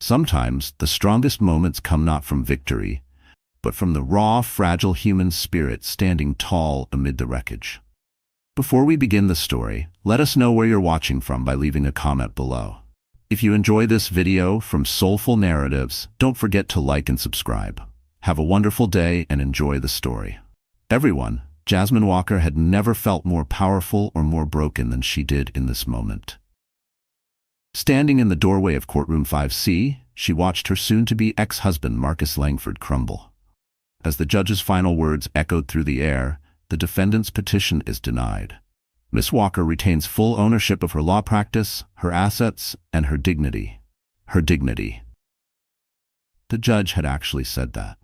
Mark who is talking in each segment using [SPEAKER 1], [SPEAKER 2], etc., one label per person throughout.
[SPEAKER 1] Sometimes the strongest moments come not from victory, but from the raw, fragile human spirit standing tall amid the wreckage. Before we begin the story, let us know where you're watching from by leaving a comment below. If you enjoy this video from Soulful Narratives, don't forget to like and subscribe. Have a wonderful day and enjoy the story. Everyone, Jasmine Walker had never felt more powerful or more broken than she did in this moment. Standing in the doorway of courtroom 5C, she watched her soon-to-be ex-husband Marcus Langford crumble. As the judge's final words echoed through the air, the defendant's petition is denied. Miss Walker retains full ownership of her law practice, her assets, and her dignity. Her dignity. The judge had actually said that.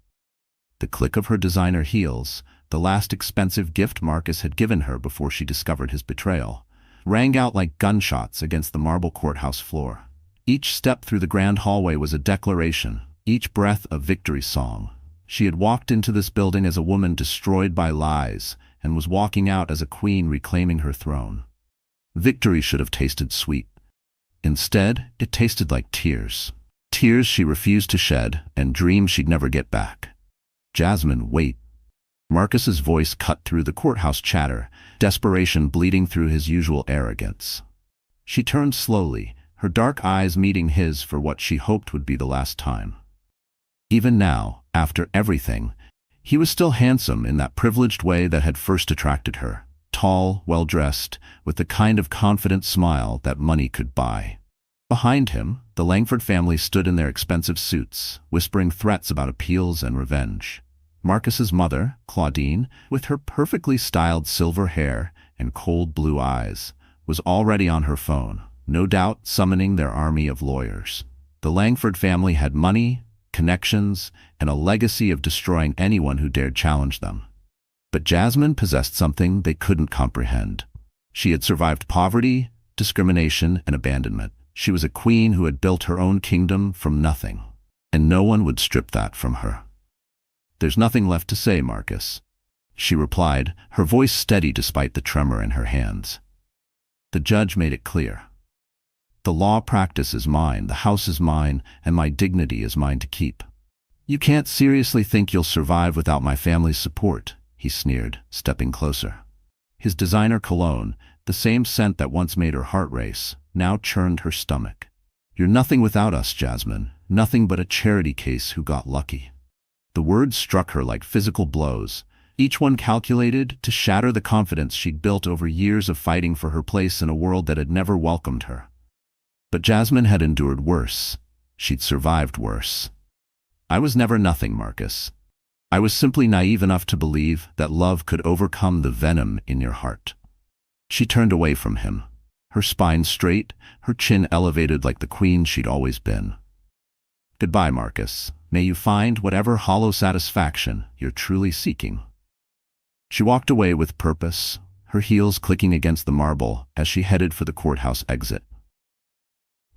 [SPEAKER 1] The click of her designer heels, the last expensive gift Marcus had given her before she discovered his betrayal, rang out like gunshots against the marble courthouse floor. Each step through the grand hallway was a declaration, each breath a victory song. She had walked into this building as a woman destroyed by lies, and was walking out as a queen reclaiming her throne. Victory should have tasted sweet. Instead, it tasted like tears. Tears she refused to shed, and dreams she'd never get back. Jasmine, wait. Marcus's voice cut through the courthouse chatter, desperation bleeding through his usual arrogance. She turned slowly, her dark eyes meeting his for what she hoped would be the last time. Even now, after everything, he was still handsome in that privileged way that had first attracted her, tall, well-dressed, with the kind of confident smile that money could buy. Behind him, the Langford family stood in their expensive suits, whispering threats about appeals and revenge. Marcus's mother, Claudine, with her perfectly styled silver hair and cold blue eyes, was already on her phone, no doubt summoning their army of lawyers. The Langford family had money, connections, and a legacy of destroying anyone who dared challenge them. But Jasmine possessed something they couldn't comprehend. She had survived poverty, discrimination, and abandonment. She was a queen who had built her own kingdom from nothing, and no one would strip that from her. "There's nothing left to say, Marcus," she replied, her voice steady despite the tremor in her hands. The judge made it clear. "The law practice is mine, the house is mine, and my dignity is mine to keep. You can't seriously think you'll survive without my family's support," he sneered, stepping closer. His designer cologne, the same scent that once made her heart race, now churned her stomach. "You're nothing without us, Jasmine, nothing but a charity case who got lucky." The words struck her like physical blows, each one calculated to shatter the confidence she'd built over years of fighting for her place in a world that had never welcomed her. But Jasmine had endured worse. She'd survived worse. "I was never nothing, Marcus. I was simply naive enough to believe that love could overcome the venom in your heart." She turned away from him, her spine straight, her chin elevated like the queen she'd always been. "Goodbye, Marcus. May you find whatever hollow satisfaction you're truly seeking." She walked away with purpose, her heels clicking against the marble as she headed for the courthouse exit.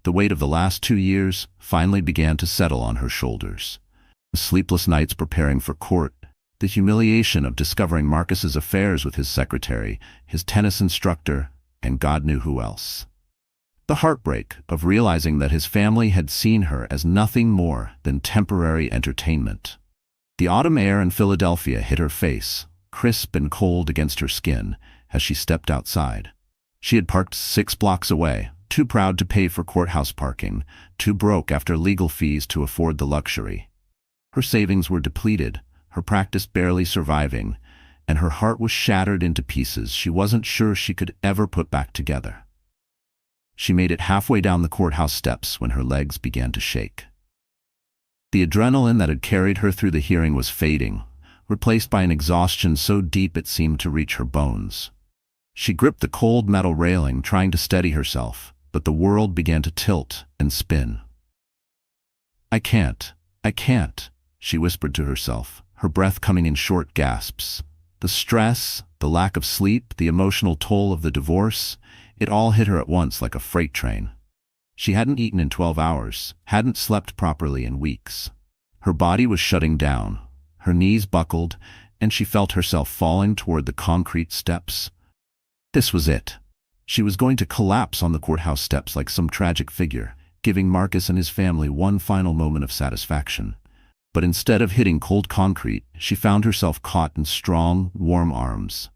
[SPEAKER 1] The weight of the last 2 years finally began to settle on her shoulders. The sleepless nights preparing for court, the humiliation of discovering Marcus's affairs with his secretary, his tennis instructor, and God knew who else. The heartbreak of realizing that his family had seen her as nothing more than temporary entertainment. The autumn air in Philadelphia hit her face, crisp and cold against her skin, as she stepped outside. She had parked 6 blocks away, too proud to pay for courthouse parking, too broke after legal fees to afford the luxury. Her savings were depleted, her practice barely surviving, and her heart was shattered into pieces she wasn't sure she could ever put back together. She made it halfway down the courthouse steps when her legs began to shake. The adrenaline that had carried her through the hearing was fading, replaced by an exhaustion so deep it seemed to reach her bones. She gripped the cold metal railing, trying to steady herself, but the world began to tilt and spin. I can't," she whispered to herself, her breath coming in short gasps. The stress, the lack of sleep, the emotional toll of the divorce, it all hit her at once like a freight train. She hadn't eaten in 12 hours, hadn't slept properly in weeks. Her body was shutting down, her knees buckled, and she felt herself falling toward the concrete steps. This was it. She was going to collapse on the courthouse steps like some tragic figure, giving Marcus and his family one final moment of satisfaction. But instead of hitting cold concrete, she found herself caught in strong, warm arms.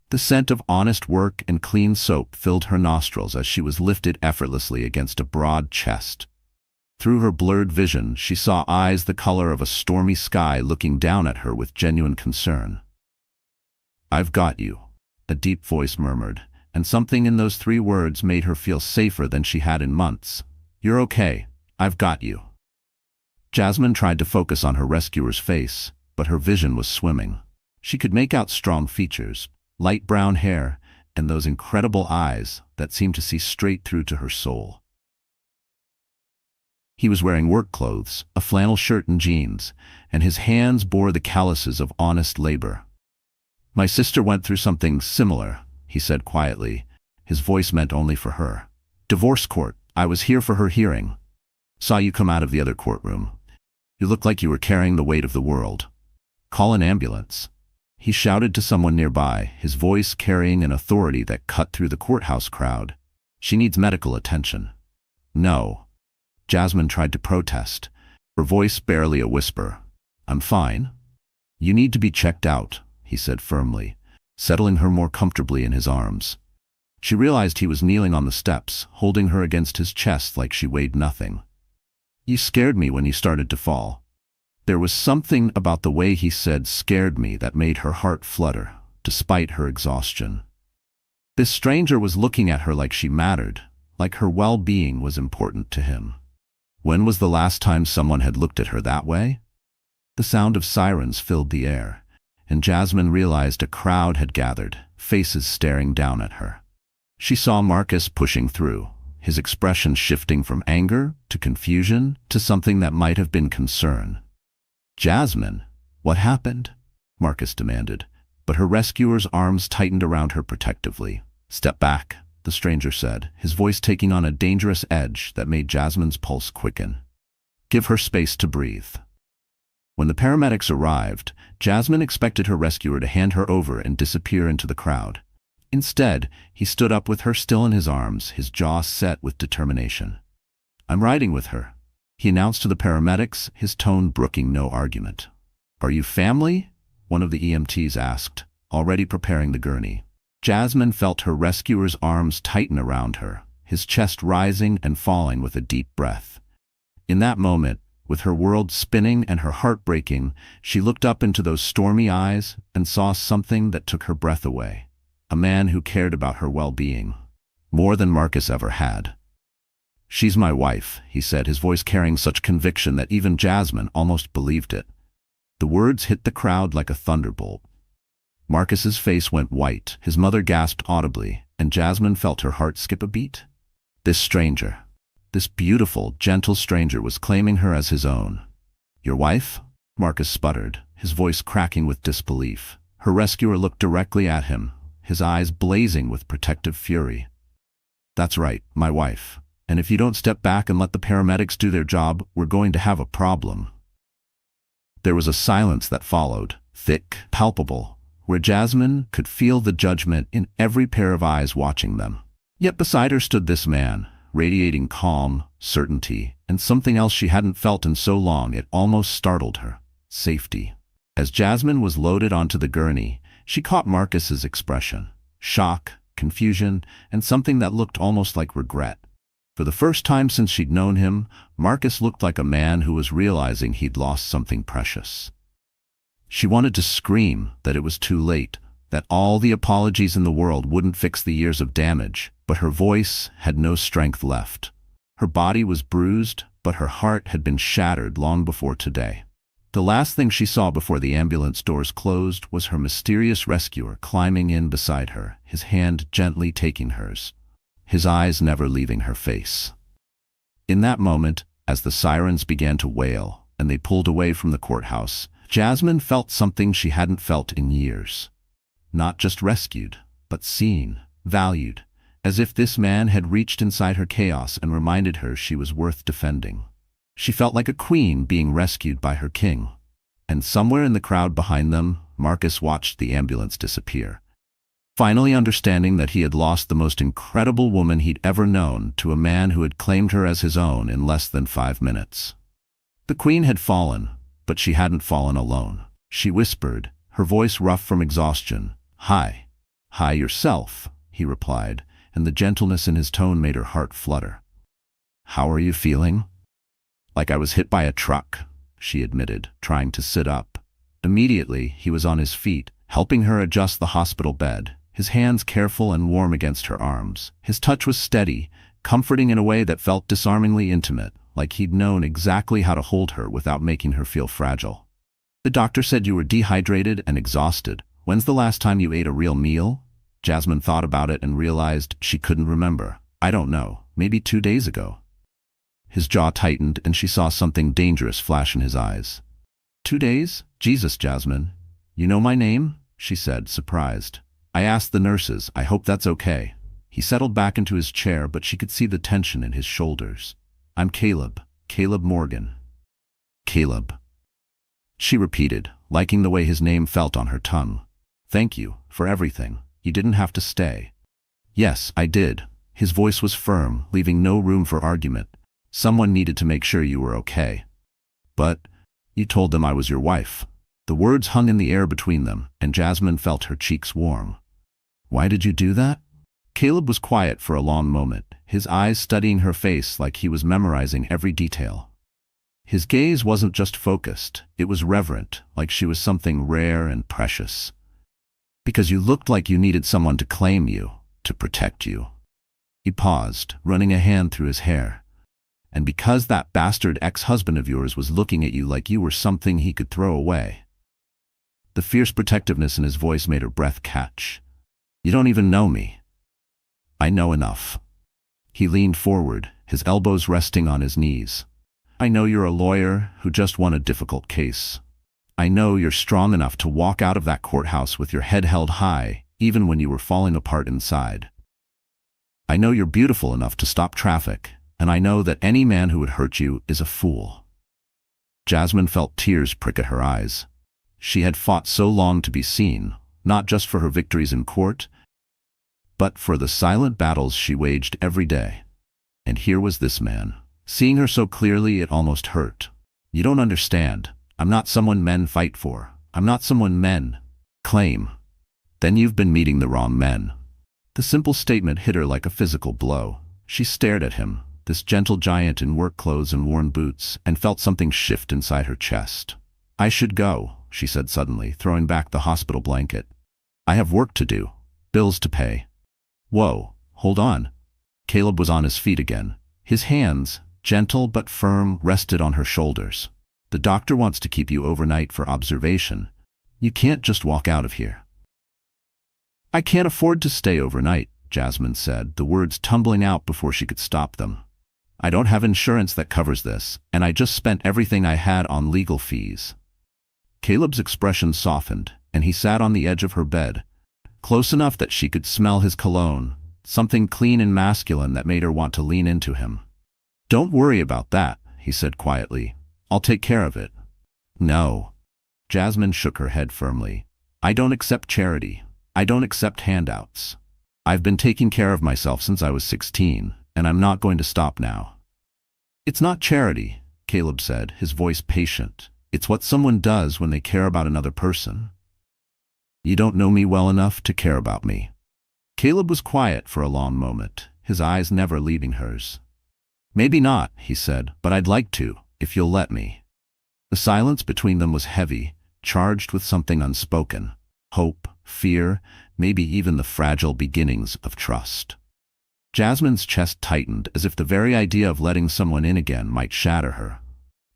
[SPEAKER 1] The scent of honest work and clean soap filled her nostrils as she was lifted effortlessly against a broad chest. Through her blurred vision, she saw eyes the color of a stormy sky looking down at her with genuine concern. "I've got you," a deep voice murmured, and something in those 3 words made her feel safer than she had in months. "You're okay. I've got you." Jasmine tried to focus on her rescuer's face, but her vision was swimming. She could make out strong features, light brown hair, and those incredible eyes that seemed to see straight through to her soul. He was wearing work clothes, a flannel shirt and jeans, and his hands bore the calluses of honest labor. "My sister went through something similar," he said quietly, his voice meant only for her. "Divorce court. I was here for her hearing. Saw you come out of the other courtroom. You looked like you were carrying the weight of the world. Call an ambulance." He shouted to someone nearby, his voice carrying an authority that cut through the courthouse crowd. "She needs medical attention." "No." Jasmine tried to protest, her voice barely a whisper. "I'm fine." "You need to be checked out," he said firmly, settling her more comfortably in his arms. She realized he was kneeling on the steps, holding her against his chest like she weighed nothing. "You scared me when you started to fall." There was something about the way he said "scared me" that made her heart flutter, despite her exhaustion. This stranger was looking at her like she mattered, like her well-being was important to him. When was the last time someone had looked at her that way? The sound of sirens filled the air, and Jasmine realized a crowd had gathered, faces staring down at her. She saw Marcus pushing through, his expression shifting from anger to confusion to something that might have been concern. "Jasmine, what happened?" Marcus demanded, but her rescuer's arms tightened around her protectively. "Step back," the stranger said, his voice taking on a dangerous edge that made Jasmine's pulse quicken. "Give her space to breathe." When the paramedics arrived, Jasmine expected her rescuer to hand her over and disappear into the crowd. Instead, he stood up with her still in his arms, his jaw set with determination. "I'm riding with her," he announced to the paramedics, his tone brooking no argument. "Are you family?" one of the EMTs asked, already preparing the gurney. Jasmine felt her rescuer's arms tighten around her, his chest rising and falling with a deep breath. In that moment, with her world spinning and her heart breaking, she looked up into those stormy eyes and saw something that took her breath away. A man who cared about her well-being, more than Marcus ever had. "She's my wife," he said, his voice carrying such conviction that even Jasmine almost believed it. The words hit the crowd like a thunderbolt. Marcus's face went white, his mother gasped audibly, and Jasmine felt her heart skip a beat. This stranger, this beautiful, gentle stranger was claiming her as his own. "Your wife?" Marcus sputtered, his voice cracking with disbelief. Her rescuer looked directly at him, his eyes blazing with protective fury. "That's right, my wife. And if you don't step back and let the paramedics do their job, we're going to have a problem." There was a silence that followed, thick, palpable, where Jasmine could feel the judgment in every pair of eyes watching them. Yet beside her stood this man, radiating calm, certainty, and something else she hadn't felt in so long it almost startled her: safety. As Jasmine was loaded onto the gurney, she caught Marcus's expression: shock, confusion, and something that looked almost like regret. For the first time since she'd known him, Marcus looked like a man who was realizing he'd lost something precious. She wanted to scream that it was too late, that all the apologies in the world wouldn't fix the years of damage, but her voice had no strength left. Her body was bruised, but her heart had been shattered long before today. The last thing she saw before the ambulance doors closed was her mysterious rescuer climbing in beside her, his hand gently taking hers, his eyes never leaving her face. In that moment, as the sirens began to wail and they pulled away from the courthouse, Jasmine felt something she hadn't felt in years. Not just rescued, but seen, valued, as if this man had reached inside her chaos and reminded her she was worth defending. She felt like a queen being rescued by her king. And somewhere in the crowd behind them, Marcus watched the ambulance disappear. finally understanding that he had lost the most incredible woman he'd ever known to a man who had claimed her as his own in less than 5 minutes. The queen had fallen, but she hadn't fallen alone. She whispered, her voice rough from exhaustion. "Hi. Hi yourself," he replied, and the gentleness in his tone made her heart flutter. "How are you feeling?" "Like I was hit by a truck," she admitted, trying to sit up. Immediately, he was on his feet, helping her adjust the hospital bed, his hands careful and warm against her arms. His touch was steady, comforting in a way that felt disarmingly intimate, like he'd known exactly how to hold her without making her feel fragile. "The doctor said you were dehydrated and exhausted. When's the last time you ate a real meal?" Jasmine thought about it and realized she couldn't remember. "I don't know, maybe 2 days ago." His jaw tightened and she saw something dangerous flash in his eyes. "2 days? Jesus, Jasmine. You know my name?" she said, surprised. "I asked the nurses. I hope that's okay." He settled back into his chair, but she could see the tension in his shoulders. "I'm Caleb. Caleb Morgan." "Caleb," she repeated, liking the way his name felt on her tongue. "Thank you for everything. You didn't have to stay." "Yes, I did." His voice was firm, leaving no room for argument. "Someone needed to make sure you were okay." "But you told them I was your wife." The words hung in the air between them, and Jasmine felt her cheeks warm. "Why did you do that?" Caleb was quiet for a long moment, his eyes studying her face like he was memorizing every detail. His gaze wasn't just focused, it was reverent, like she was something rare and precious. "Because you looked like you needed someone to claim you, to protect you." He paused, running a hand through his hair. "And because that bastard ex-husband of yours was looking at you like you were something he could throw away." The fierce protectiveness in his voice made her breath catch. "You don't even know me." "I know enough." He leaned forward, his elbows resting on his knees. "I know you're a lawyer who just won a difficult case. I know you're strong enough to walk out of that courthouse with your head held high, even when you were falling apart inside. I know you're beautiful enough to stop traffic, and I know that any man who would hurt you is a fool." Jasmine felt tears prick at her eyes. She had fought so long to be seen, not just for her victories in court, but for the silent battles she waged every day. And here was this man. Seeing her so clearly, it almost hurt. "You don't understand. I'm not someone men fight for. I'm not someone men claim." "Then you've been meeting the wrong men." The simple statement hit her like a physical blow. She stared at him, this gentle giant in work clothes and worn boots, and felt something shift inside her chest. "I should go," she said suddenly, throwing back the hospital blanket. "I have work to do, bills to pay." "Whoa, hold on." Caleb was on his feet again. His hands, gentle but firm, rested on her shoulders. "The doctor wants to keep you overnight for observation. You can't just walk out of here." "I can't afford to stay overnight," Jasmine said, the words tumbling out before she could stop them. "I don't have insurance that covers this, and I just spent everything I had on legal fees." Caleb's expression softened, and he sat on the edge of her bed, close enough that she could smell his cologne, something clean and masculine that made her want to lean into him. "Don't worry about that," he said quietly. "I'll take care of it." "No." Jasmine shook her head firmly. "I don't accept charity. I don't accept handouts. I've been taking care of myself since I was 16, and I'm not going to stop now." "It's not charity," Caleb said, his voice patient. "It's what someone does when they care about another person." "You don't know me well enough to care about me." Caleb was quiet for a long moment, his eyes never leaving hers. "Maybe not," he said, "but I'd like to, if you'll let me." The silence between them was heavy, charged with something unspoken. Hope, fear, maybe even the fragile beginnings of trust. Jasmine's chest tightened as if the very idea of letting someone in again might shatter her.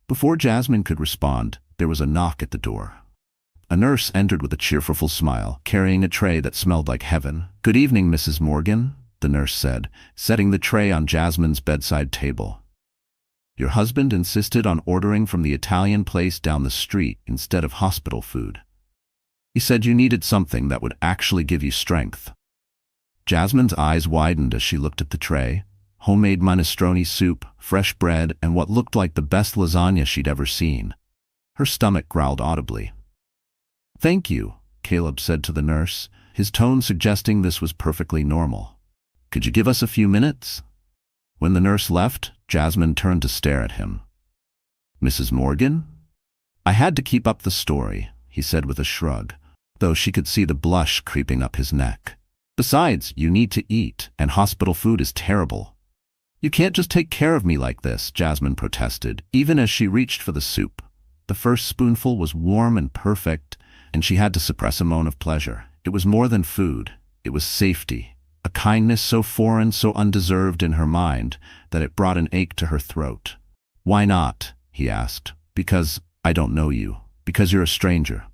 [SPEAKER 1] Before Jasmine could respond, there was a knock at the door. A nurse entered with a cheerful smile, carrying a tray that smelled like heaven. "Good evening, Mrs. Morgan," the nurse said, setting the tray on Jasmine's bedside table. "Your husband insisted on ordering from the Italian place down the street instead of hospital food. He said you needed something that would actually give you strength." Jasmine's eyes widened as she looked at the tray. Homemade minestrone soup, fresh bread, and what looked like the best lasagna she'd ever seen. Her stomach growled audibly. "Thank you," Caleb said to the nurse, his tone suggesting this was perfectly normal. "Could you give us a few minutes?" When the nurse left, Jasmine turned to stare at him. "Mrs. Morgan?" "I had to keep up the story," he said with a shrug, though she could see the blush creeping up his neck. "Besides, you need to eat, and hospital food is terrible." "You can't just take care of me like this," Jasmine protested, even as she reached for the soup. The first spoonful was warm and perfect, and she had to suppress a moan of pleasure. It was more than food. It was safety, a kindness so foreign, so undeserved in her mind, that it brought an ache to her throat. "Why not?" he asked. "Because I don't know you. Because you're a stranger.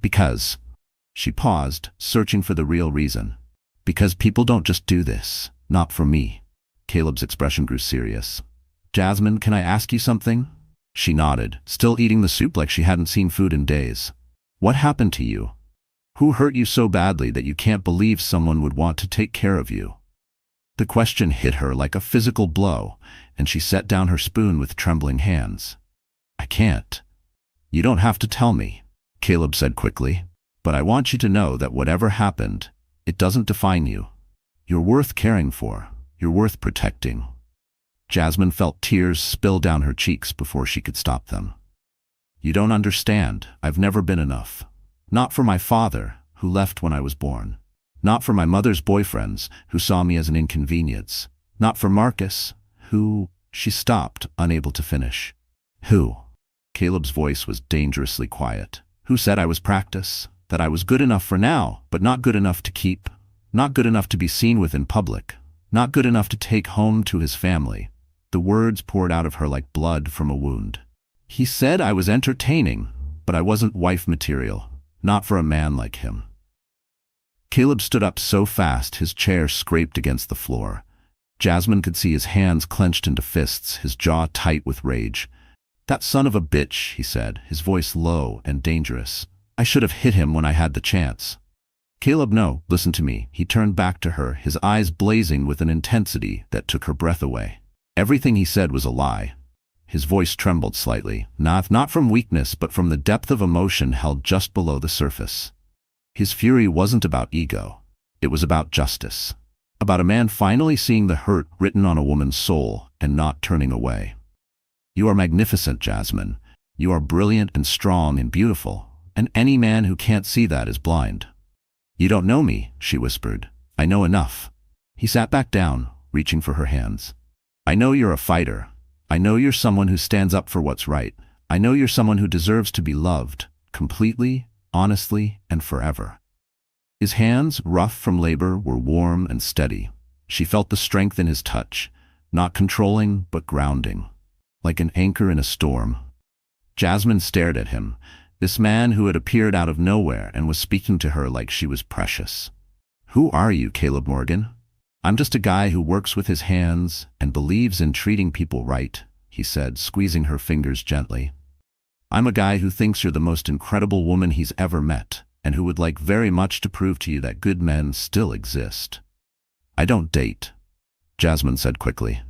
[SPEAKER 1] Because—" She paused, searching for the real reason. "Because people don't just do this. Not for me." Caleb's expression grew serious. "Jasmine, can I ask you something?" She nodded, still eating the soup like she hadn't seen food in days. "What happened to you? Who hurt you so badly that you can't believe someone would want to take care of you?" The question hit her like a physical blow, and she set down her spoon with trembling hands. "I can't." "You don't have to tell me," Caleb said quickly. "But I want you to know that whatever happened, it doesn't define you. You're worth caring for. You're worth protecting." Jasmine felt tears spill down her cheeks before she could stop them. "You don't understand. I've never been enough. Not for my father, who left when I was born. Not for my mother's boyfriends, who saw me as an inconvenience. Not for Marcus, who—" She stopped, unable to finish. "Who?" Caleb's voice was dangerously quiet. "Who said I was practice? That I was good enough for now, but not good enough to keep? Not good enough to be seen with in public? Not good enough to take home to his family?" The words poured out of her like blood from a wound. "He said I was entertaining, but I wasn't wife material. Not for a man like him." Caleb stood up so fast his chair scraped against the floor. Jasmine could see his hands clenched into fists, his jaw tight with rage. "That son of a bitch," he said, his voice low and dangerous. "I should have hit him when I had the chance." "Caleb, no, listen to me." He turned back to her, his eyes blazing with an intensity that took her breath away. "Everything he said was a lie." His voice trembled slightly, not from weakness but from the depth of emotion held just below the surface. His fury wasn't about ego. It was about justice. About a man finally seeing the hurt written on a woman's soul and not turning away. "You are magnificent, Jasmine. You are brilliant and strong and beautiful, and any man who can't see that is blind." "You don't know me," she whispered. "I know enough." He sat back down, reaching for her hands. "I know you're a fighter. I know you're someone who stands up for what's right. I know you're someone who deserves to be loved, completely, honestly, and forever." His hands, rough from labor, were warm and steady. She felt the strength in his touch, not controlling but grounding, like an anchor in a storm. Jasmine stared at him, this man who had appeared out of nowhere and was speaking to her like she was precious. "Who are you, Caleb Morgan?" "I'm just a guy who works with his hands and believes in treating people right," he said, squeezing her fingers gently. "I'm a guy who thinks you're the most incredible woman he's ever met, and who would like very much to prove to you that good men still exist." "I don't date," Jasmine said quickly.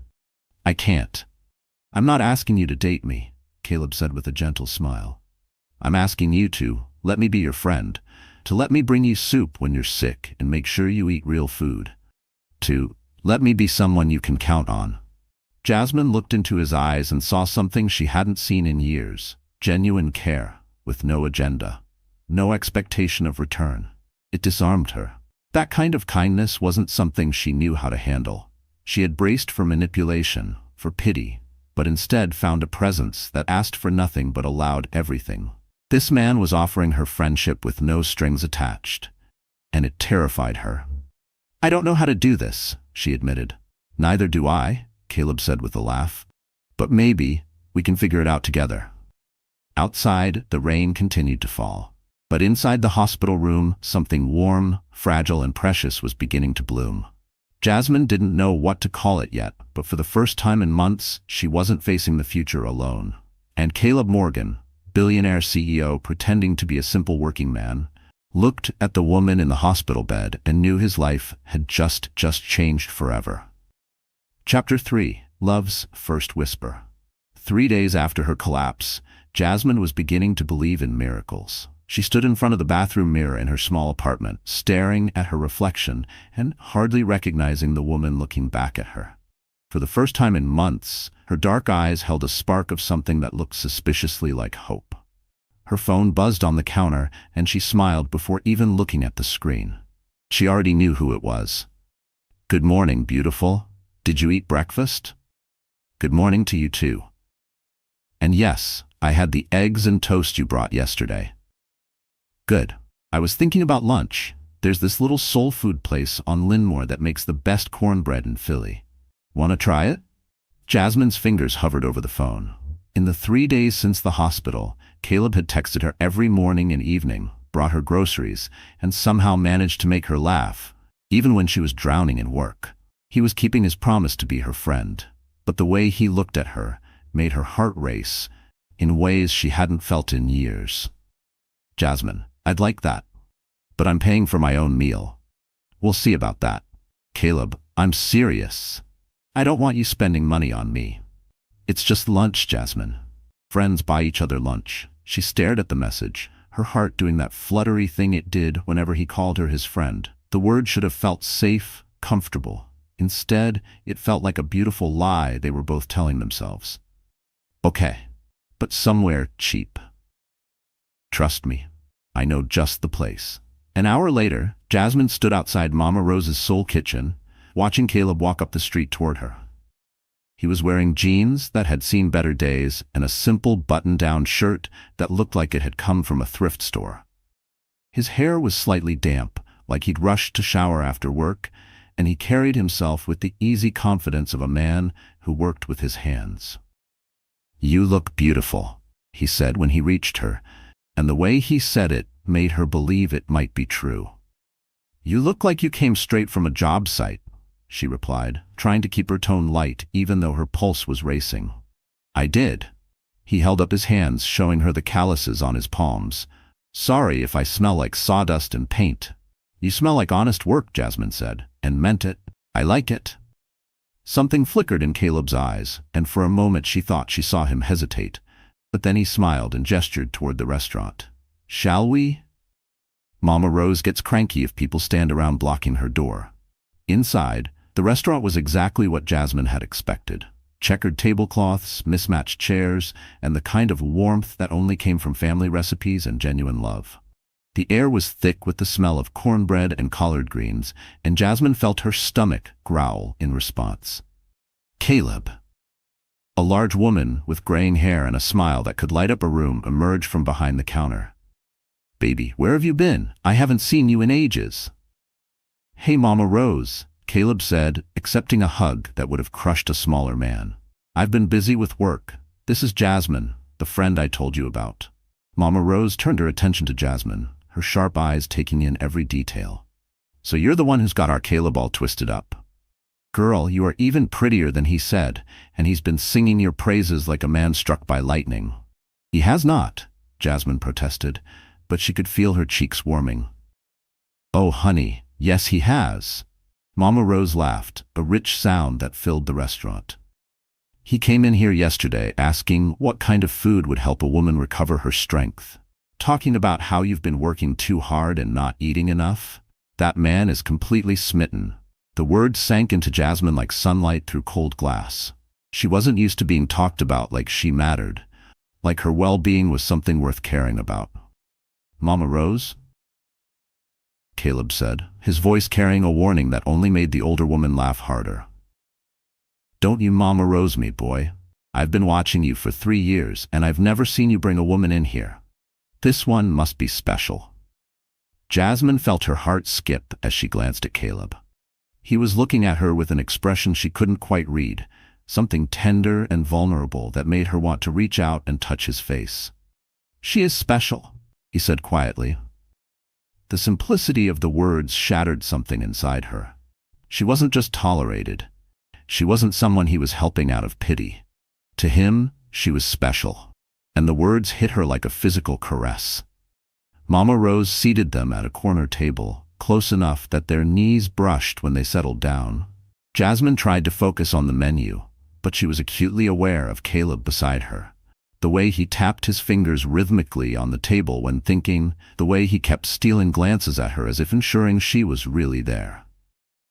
[SPEAKER 1] "I can't." "I'm not asking you to date me," Caleb said with a gentle smile. "I'm asking you to let me be your friend, to let me bring you soup when you're sick and make sure you eat real food. To let me be someone you can count on." Jasmine looked into his eyes and saw something she hadn't seen in years, genuine care, with no agenda, no expectation of return. It disarmed her. That kind of kindness wasn't something she knew how to handle. She had braced for manipulation, for pity, but instead found a presence that asked for nothing but allowed everything. This man was offering her friendship with no strings attached, and it terrified her. "I don't know how to do this," she admitted. "Neither do I," Caleb said with a laugh. "But maybe we can figure it out together." Outside, the rain continued to fall. But inside the hospital room, something warm, fragile, and precious was beginning to bloom. Jasmine didn't know what to call it yet, but for the first time in months, she wasn't facing the future alone. And Caleb Morgan, billionaire CEO pretending to be a simple working man, looked at the woman in the hospital bed and knew his life had just changed forever. Chapter 3. Love's First Whisper. 3 days after her collapse, Jasmine was beginning to believe in miracles. She stood in front of the bathroom mirror in her small apartment, staring at her reflection and hardly recognizing the woman looking back at her. For the first time in months, her dark eyes held a spark of something that looked suspiciously like hope. Her phone buzzed on the counter, and she smiled before even looking at the screen. She already knew who it was. "Good morning, beautiful. Did you eat breakfast?" "Good morning to you too. And yes, I had the eggs and toast you brought yesterday." "Good. I was thinking about lunch. There's this little soul food place on Linmore that makes the best cornbread in Philly. Want to try it?" Jasmine's fingers hovered over the phone. In the 3 days since the hospital, Caleb had texted her every morning and evening, brought her groceries, and somehow managed to make her laugh, even when she was drowning in work. He was keeping his promise to be her friend, but the way he looked at her made her heart race in ways she hadn't felt in years. "Jasmine, I'd like that. But I'm paying for my own meal." "We'll see about that." "Caleb, I'm serious. I don't want you spending money on me." "It's just lunch, Jasmine. Friends buy each other lunch." She stared at the message, her heart doing that fluttery thing it did whenever he called her his friend. The word should have felt safe, comfortable. Instead, it felt like a beautiful lie they were both telling themselves. "Okay, but somewhere cheap. Trust me, I know just the place." An hour later, Jasmine stood outside Mama Rose's soul kitchen, watching Caleb walk up the street toward her. He was wearing jeans that had seen better days and a simple button-down shirt that looked like it had come from a thrift store. His hair was slightly damp, like he'd rushed to shower after work, and he carried himself with the easy confidence of a man who worked with his hands. "You look beautiful," he said when he reached her, and the way he said it made her believe it might be true. "You look like you came straight from a job site," she replied, trying to keep her tone light even though her pulse was racing. "I did." He held up his hands, showing her the calluses on his palms. "Sorry if I smell like sawdust and paint." "You smell like honest work," Jasmine said, and meant it. "I like it." Something flickered in Caleb's eyes, and for a moment she thought she saw him hesitate, but then he smiled and gestured toward the restaurant. "Shall we?" Mama Rose gets cranky if people stand around blocking her door. Inside, the restaurant was exactly what Jasmine had expected. Checkered tablecloths, mismatched chairs, and the kind of warmth that only came from family recipes and genuine love. The air was thick with the smell of cornbread and collard greens, and Jasmine felt her stomach growl in response. "Caleb." A large woman with graying hair and a smile that could light up a room emerged from behind the counter. "Baby, where have you been? I haven't seen you in ages." "Hey, Mama Rose," Caleb said, accepting a hug that would have crushed a smaller man. "I've been busy with work. This is Jasmine, the friend I told you about." Mama Rose turned her attention to Jasmine, her sharp eyes taking in every detail. "So you're the one who's got our Caleb all twisted up. Girl, you are even prettier than he said, and he's been singing your praises like a man struck by lightning." "He has not," Jasmine protested, but she could feel her cheeks warming. "Oh, honey, yes he has." Mama Rose laughed, a rich sound that filled the restaurant. "He came in here yesterday asking what kind of food would help a woman recover her strength. Talking about how you've been working too hard and not eating enough. That man is completely smitten." The words sank into Jasmine like sunlight through cold glass. She wasn't used to being talked about like she mattered, like her well-being was something worth caring about. "Mama Rose?" Caleb said, his voice carrying a warning that only made the older woman laugh harder. "Don't you Mama Rose me, boy. I've been watching you for 3 years, and I've never seen you bring a woman in here. This one must be special." Jasmine felt her heart skip as she glanced at Caleb. He was looking at her with an expression she couldn't quite read, something tender and vulnerable that made her want to reach out and touch his face. "She is special," he said quietly. The simplicity of the words shattered something inside her. She wasn't just tolerated. She wasn't someone he was helping out of pity. To him, she was special, and the words hit her like a physical caress. Mama Rose seated them at a corner table, close enough that their knees brushed when they settled down. Jasmine tried to focus on the menu, but she was acutely aware of Caleb beside her. The way he tapped his fingers rhythmically on the table when thinking, the way he kept stealing glances at her as if ensuring she was really there.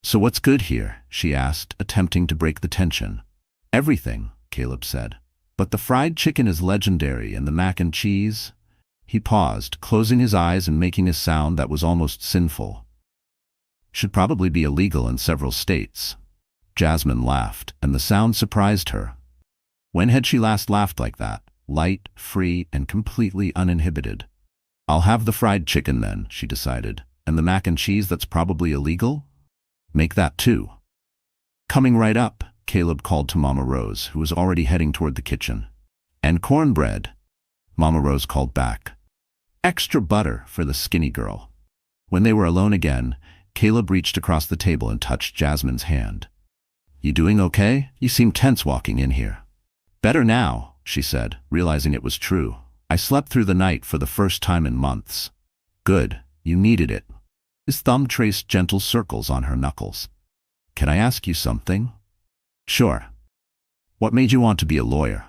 [SPEAKER 1] "So what's good here?" she asked, attempting to break the tension. "Everything," Caleb said. "But the fried chicken is legendary, and the mac and cheese?" He paused, closing his eyes and making a sound that was almost sinful. "Should probably be illegal in several states." Jasmine laughed, and the sound surprised her. When had she last laughed like that? Light, free, and completely uninhibited. "I'll have the fried chicken then," she decided. "And the mac and cheese that's probably illegal? Make that too." "Coming right up," Caleb called to Mama Rose, who was already heading toward the kitchen. "And cornbread," Mama Rose called back. "Extra butter for the skinny girl." When they were alone again, Caleb reached across the table and touched Jasmine's hand. "You doing okay? You seem tense walking in here." "Better now," she said, realizing it was true. "I slept through the night for the first time in months." "Good, you needed it." His thumb traced gentle circles on her knuckles. "Can I ask you something?" "Sure." "What made you want to be a lawyer?"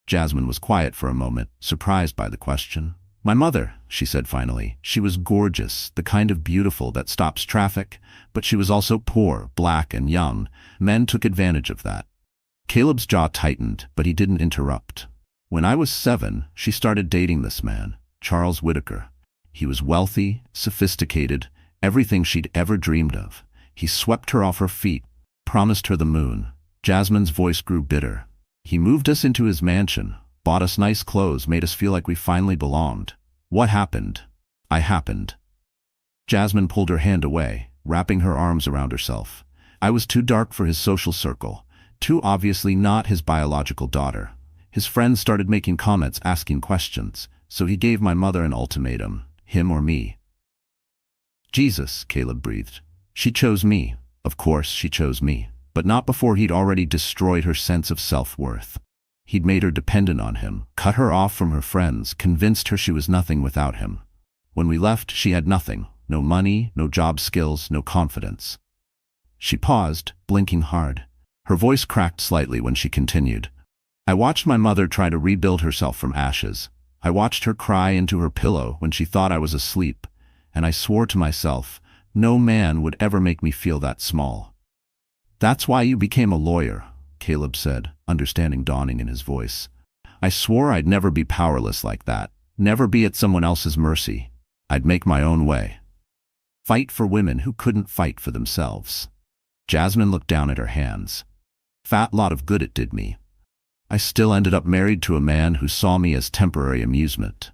[SPEAKER 1] Jasmine was quiet for a moment, surprised by the question. "My mother," she said finally. "She was gorgeous, the kind of beautiful that stops traffic, but she was also poor, black, and young. Men took advantage of that." Caleb's jaw tightened, but he didn't interrupt. "When I was 7, she started dating this man, Charles Whitaker. He was wealthy, sophisticated, everything she'd ever dreamed of. He swept her off her feet, promised her the moon." Jasmine's voice grew bitter. "He moved us into his mansion, bought us nice clothes, made us feel like we finally belonged. What happened? I happened." Jasmine pulled her hand away, wrapping her arms around herself. "I was too dark for his social circle, too obviously not his biological daughter. His friends started making comments, asking questions, so he gave my mother an ultimatum, him or me." "Jesus," Caleb breathed. "She chose me. Of course she chose me. But not before he'd already destroyed her sense of self-worth. He'd made her dependent on him, cut her off from her friends, convinced her she was nothing without him. When we left, she had nothing. No money, no job skills, no confidence." She paused, blinking hard. Her voice cracked slightly when she continued. "I watched my mother try to rebuild herself from ashes. I watched her cry into her pillow when she thought I was asleep, and I swore to myself, no man would ever make me feel that small." "That's why you became a lawyer," Caleb said, understanding dawning in his voice. "I swore I'd never be powerless like that, never be at someone else's mercy. I'd make my own way. Fight for women who couldn't fight for themselves." Jasmine looked down at her hands. "Fat lot of good it did me. I still ended up married to a man who saw me as temporary amusement."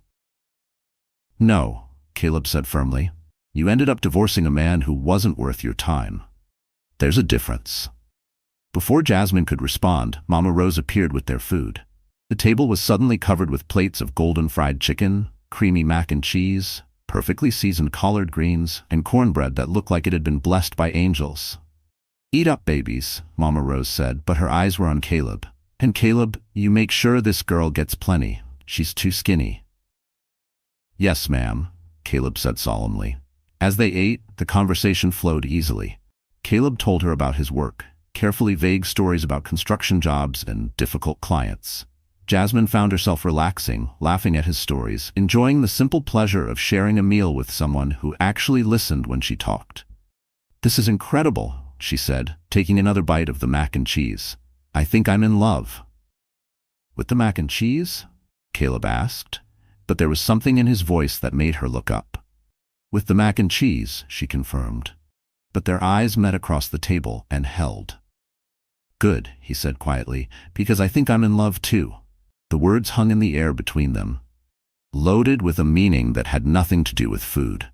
[SPEAKER 1] "No," Caleb said firmly. "You ended up divorcing a man who wasn't worth your time. There's a difference." Before Jasmine could respond, Mama Rose appeared with their food. The table was suddenly covered with plates of golden fried chicken, creamy mac and cheese, perfectly seasoned collard greens, and cornbread that looked like it had been blessed by angels. "Eat up, babies," Mama Rose said, but her eyes were on Caleb. "And Caleb, you make sure this girl gets plenty. She's too skinny." "Yes, ma'am," Caleb said solemnly. As they ate, the conversation flowed easily. Caleb told her about his work, carefully vague stories about construction jobs and difficult clients. Jasmine found herself relaxing, laughing at his stories, enjoying the simple pleasure of sharing a meal with someone who actually listened when she talked. "This is incredible," she said, taking another bite of the mac and cheese. "I think I'm in love." "With the mac and cheese?" Caleb asked, but there was something in his voice that made her look up. "With the mac and cheese," she confirmed. But their eyes met across the table and held. "Good," he said quietly, "because I think I'm in love too." The words hung in the air between them, loaded with a meaning that had nothing to do with food.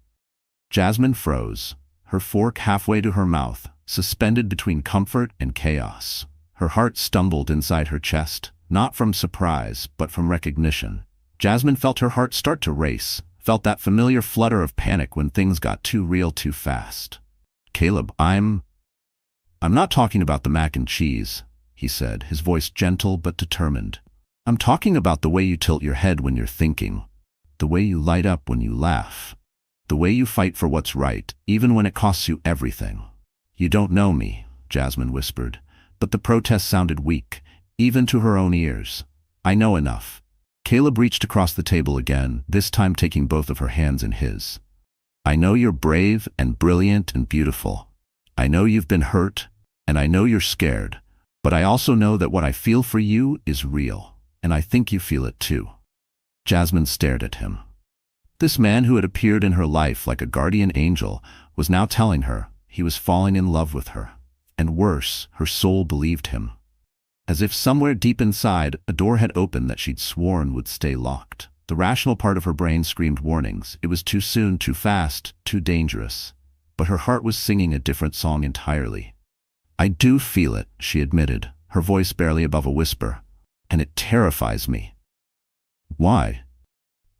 [SPEAKER 1] Jasmine froze, her fork halfway to her mouth, suspended between comfort and chaos. Her heart stumbled inside her chest, not from surprise, but from recognition. Jasmine felt her heart start to race, felt that familiar flutter of panic when things got too real too fast. "Caleb, I'm not talking about the mac and cheese," he said, his voice gentle but determined. "I'm talking about the way you tilt your head when you're thinking, the way you light up when you laugh, the way you fight for what's right, even when it costs you everything." "You don't know me," Jasmine whispered, but the protest sounded weak, even to her own ears. "I know enough. Caleb reached across the table again, this time taking both of her hands in his. I know you're brave and brilliant and beautiful. I know you've been hurt, and I know you're scared, but I also know that what I feel for you is real, and I think you feel it too. Jasmine stared at him. This man who had appeared in her life like a guardian angel was now telling her he was falling in love with her. And worse, her soul believed him. As if somewhere deep inside, a door had opened that she'd sworn would stay locked. The rational part of her brain screamed warnings. It was too soon, too fast, too dangerous. But her heart was singing a different song entirely. I do feel it, she admitted, her voice barely above a whisper. And it terrifies me. Why?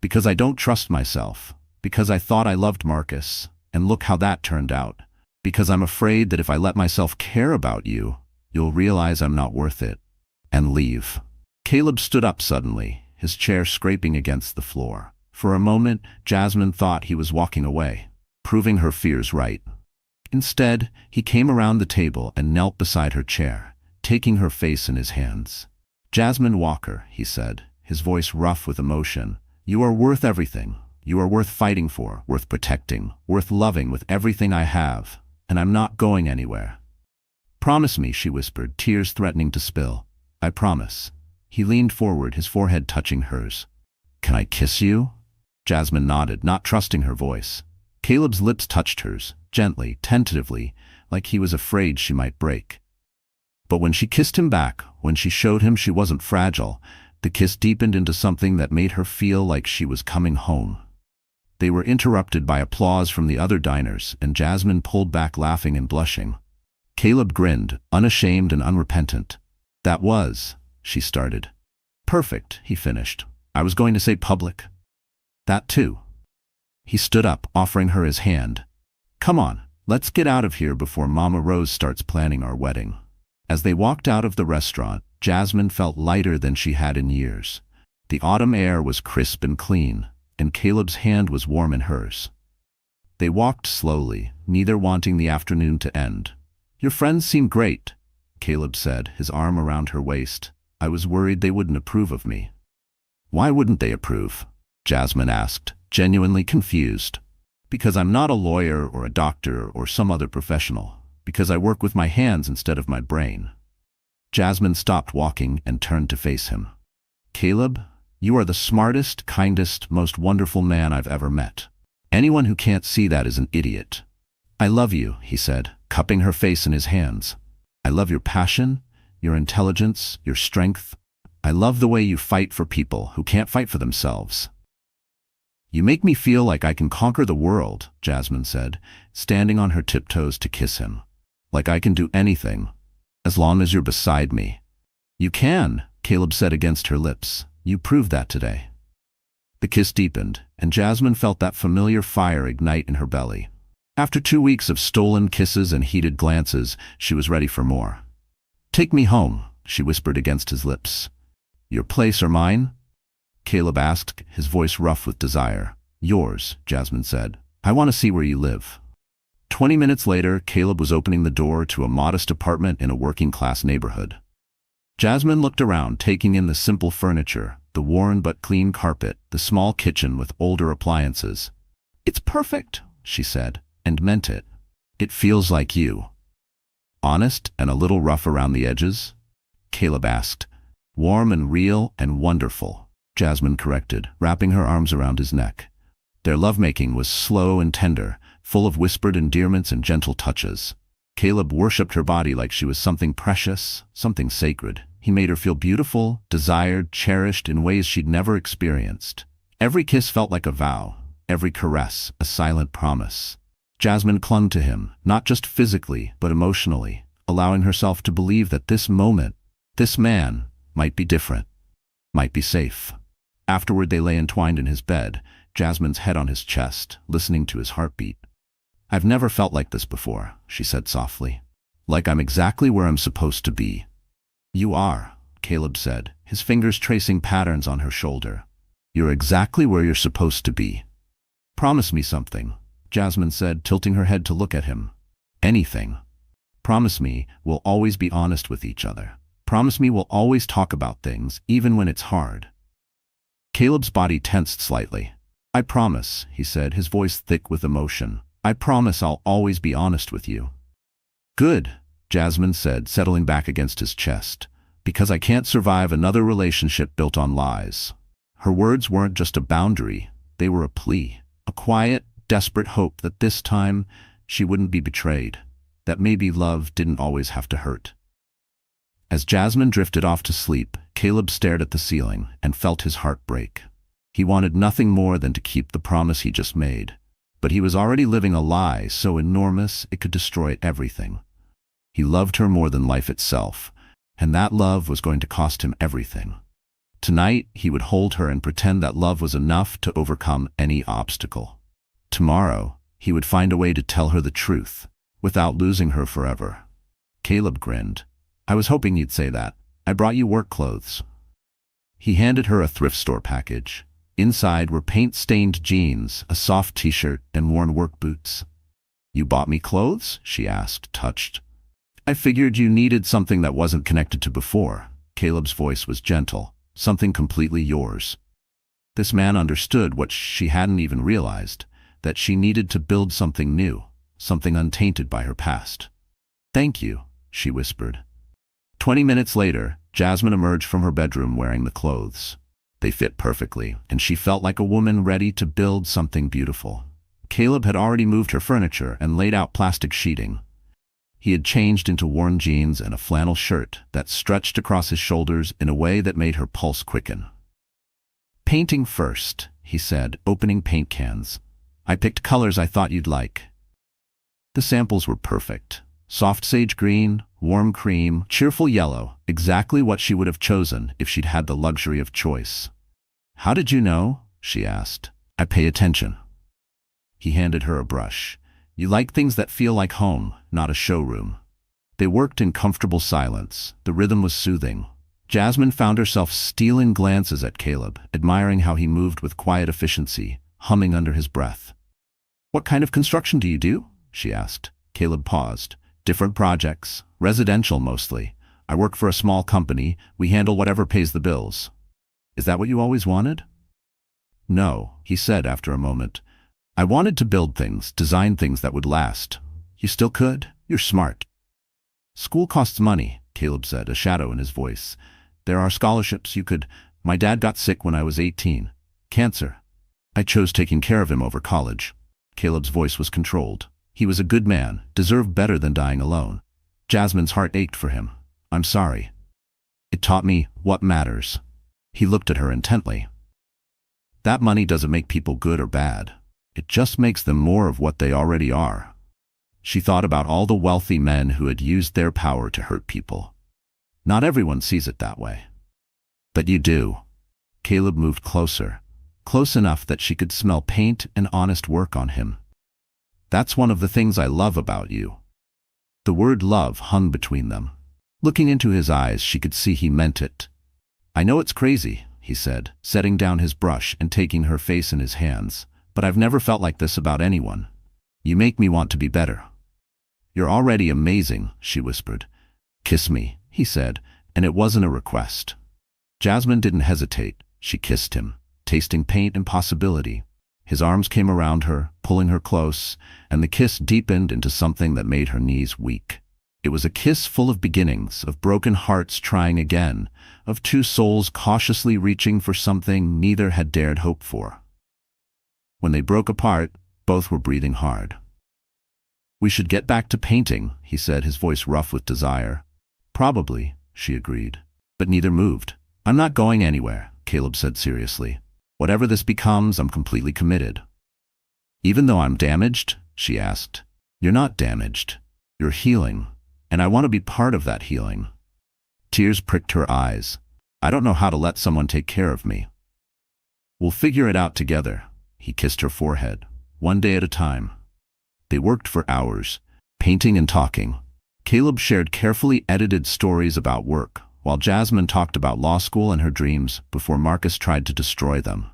[SPEAKER 1] Because I don't trust myself. Because I thought I loved Marcus. And look how that turned out. Because I'm afraid that if I let myself care about you, you'll realize I'm not worth it. And leave. Caleb stood up suddenly, his chair scraping against the floor. For a moment, Jasmine thought he was walking away, proving her fears right. Instead, he came around the table and knelt beside her chair, taking her face in his hands. Jasmine Walker, he said, his voice rough with emotion, you are worth everything. You are worth fighting for, worth protecting, worth loving with everything I have, and I'm not going anywhere. Promise me, she whispered, tears threatening to spill. I promise. He leaned forward, his forehead touching hers. Can I kiss you? Jasmine nodded, not trusting her voice. Caleb's lips touched hers, gently, tentatively, like he was afraid she might break. But when she kissed him back, when she showed him she wasn't fragile, the kiss deepened into something that made her feel like she was coming home. They were interrupted by applause from the other diners, and Jasmine pulled back laughing and blushing. Caleb grinned, unashamed and unrepentant. That was, she started. Perfect, he finished. I was going to say public. That too. He stood up, offering her his hand. Come on, let's get out of here before Mama Rose starts planning our wedding. As they walked out of the restaurant, Jasmine felt lighter than she had in years. The autumn air was crisp and clean, and Caleb's hand was warm in hers. They walked slowly, neither wanting the afternoon to end. Your friends seem great, Caleb said, his arm around her waist. I was worried they wouldn't approve of me. Why wouldn't they approve? Jasmine asked, genuinely confused. Because I'm not a lawyer or a doctor or some other professional. Because I work with my hands instead of my brain. Jasmine stopped walking and turned to face him. Caleb, you are the smartest, kindest, most wonderful man I've ever met. Anyone who can't see that is an idiot. I love you, he said, cupping her face in his hands. I love your passion, your intelligence, your strength. I love the way you fight for people who can't fight for themselves. You make me feel like I can conquer the world, Jasmine said, standing on her tiptoes to kiss him. Like I can do anything, as long as you're beside me. You can, Caleb said against her lips. You proved that today. The kiss deepened, and Jasmine felt that familiar fire ignite in her belly. After 2 weeks of stolen kisses and heated glances, she was ready for more. Take me home, she whispered against his lips. Your place or mine? Caleb asked, his voice rough with desire. Yours, Jasmine said. I want to see where you live. 20 minutes later, Caleb was opening the door to a modest apartment in a working-class neighborhood. Jasmine looked around, taking in the simple furniture, the worn but clean carpet, the small kitchen with older appliances. It's perfect, she said, and meant it. It feels like you. Honest and a little rough around the edges? Caleb asked. Warm and real and wonderful, Jasmine corrected, wrapping her arms around his neck. Their lovemaking was slow and tender, full of whispered endearments and gentle touches. Caleb worshipped her body like she was something precious, something sacred. He made her feel beautiful, desired, cherished in ways she'd never experienced. Every kiss felt like a vow, every caress a silent promise. Jasmine clung to him, not just physically, but emotionally, allowing herself to believe that this moment, this man, might be different, might be safe. Afterward they lay entwined in his bed, Jasmine's head on his chest, listening to his heartbeat. I've never felt like this before, she said softly. Like I'm exactly where I'm supposed to be. You are, Caleb said, his fingers tracing patterns on her shoulder. You're exactly where you're supposed to be. Promise me something, Jasmine said, tilting her head to look at him. Anything. Promise me we'll always be honest with each other. Promise me we'll always talk about things, even when it's hard. Caleb's body tensed slightly. "I promise," he said, his voice thick with emotion. "I promise I'll always be honest with you." "Good," Jasmine said, settling back against his chest, "because I can't survive another relationship built on lies." Her words weren't just a boundary, they were a plea, a quiet, desperate hope that this time she wouldn't be betrayed, that maybe love didn't always have to hurt. As Jasmine drifted off to sleep, Caleb stared at the ceiling and felt his heart break. He wanted nothing more than to keep the promise he just made, but he was already living a lie so enormous it could destroy everything. He loved her more than life itself, and that love was going to cost him everything. Tonight, he would hold her and pretend that love was enough to overcome any obstacle. Tomorrow, he would find a way to tell her the truth, without losing her forever. Caleb grinned. "I was hoping you'd say that. I brought you work clothes." He handed her a thrift store package. Inside were paint-stained jeans, a soft t-shirt, and worn work boots. "You bought me clothes?" she asked, touched. "I figured you needed something that wasn't connected to before." Caleb's voice was gentle. "Something completely yours." This man understood what she hadn't even realized, that she needed to build something new, something untainted by her past. "Thank you," she whispered. 20 minutes later, Jasmine emerged from her bedroom wearing the clothes. They fit perfectly, and she felt like a woman ready to build something beautiful. Caleb had already moved her furniture and laid out plastic sheeting. He had changed into worn jeans and a flannel shirt that stretched across his shoulders in a way that made her pulse quicken. "Painting first," he said, opening paint cans. "I picked colors I thought you'd like." The samples were perfect. Soft sage green, warm cream, cheerful yellow, exactly what she would have chosen if she'd had the luxury of choice. "How did you know?" she asked. "I pay attention." He handed her a brush. "You like things that feel like home, not a showroom." They worked in comfortable silence. The rhythm was soothing. Jasmine found herself stealing glances at Caleb, admiring how he moved with quiet efficiency, humming under his breath. "What kind of construction do you do?" she asked. Caleb paused. "Different projects, residential mostly. I work for a small company. We handle whatever pays the bills." "Is that what you always wanted?" "No," he said after a moment. "I wanted to build things, design things that would last." "You still could? You're smart." "School costs money," Caleb said, a shadow in his voice. "There are scholarships you could. My dad got sick when I was 18. Cancer. I chose taking care of him over college." Caleb's voice was controlled. He was a good man, deserved better than dying alone. Jasmine's heart ached for him. "I'm sorry. It taught me what matters." He looked at her intently. "That money doesn't make people good or bad. It just makes them more of what they already are." She thought about all the wealthy men who had used their power to hurt people. Not everyone sees it that way. "But you do." Caleb moved closer, close enough that she could smell paint and honest work on him. "That's one of the things I love about you." The word love hung between them. Looking into his eyes, she could see he meant it. "I know it's crazy," he said, setting down his brush and taking her face in his hands, "but I've never felt like this about anyone. You make me want to be better." "You're already amazing," she whispered. "Kiss me," he said, and it wasn't a request. Jasmine didn't hesitate. She kissed him, tasting paint and possibility. His arms came around her, pulling her close, and the kiss deepened into something that made her knees weak. It was a kiss full of beginnings, of broken hearts trying again, of two souls cautiously reaching for something neither had dared hope for. When they broke apart, both were breathing hard. "We should get back to painting," he said, his voice rough with desire. "Probably," she agreed. But neither moved. "I'm not going anywhere," Caleb said seriously. "Whatever this becomes, I'm completely committed." "Even though I'm damaged?" she asked. "You're not damaged. You're healing, and I want to be part of that healing." Tears pricked her eyes. "I don't know how to let someone take care of me." "We'll figure it out together." He kissed her forehead, one day at a time. They worked for hours, painting and talking. Caleb shared carefully edited stories about work, while Jasmine talked about law school and her dreams before Marcus tried to destroy them.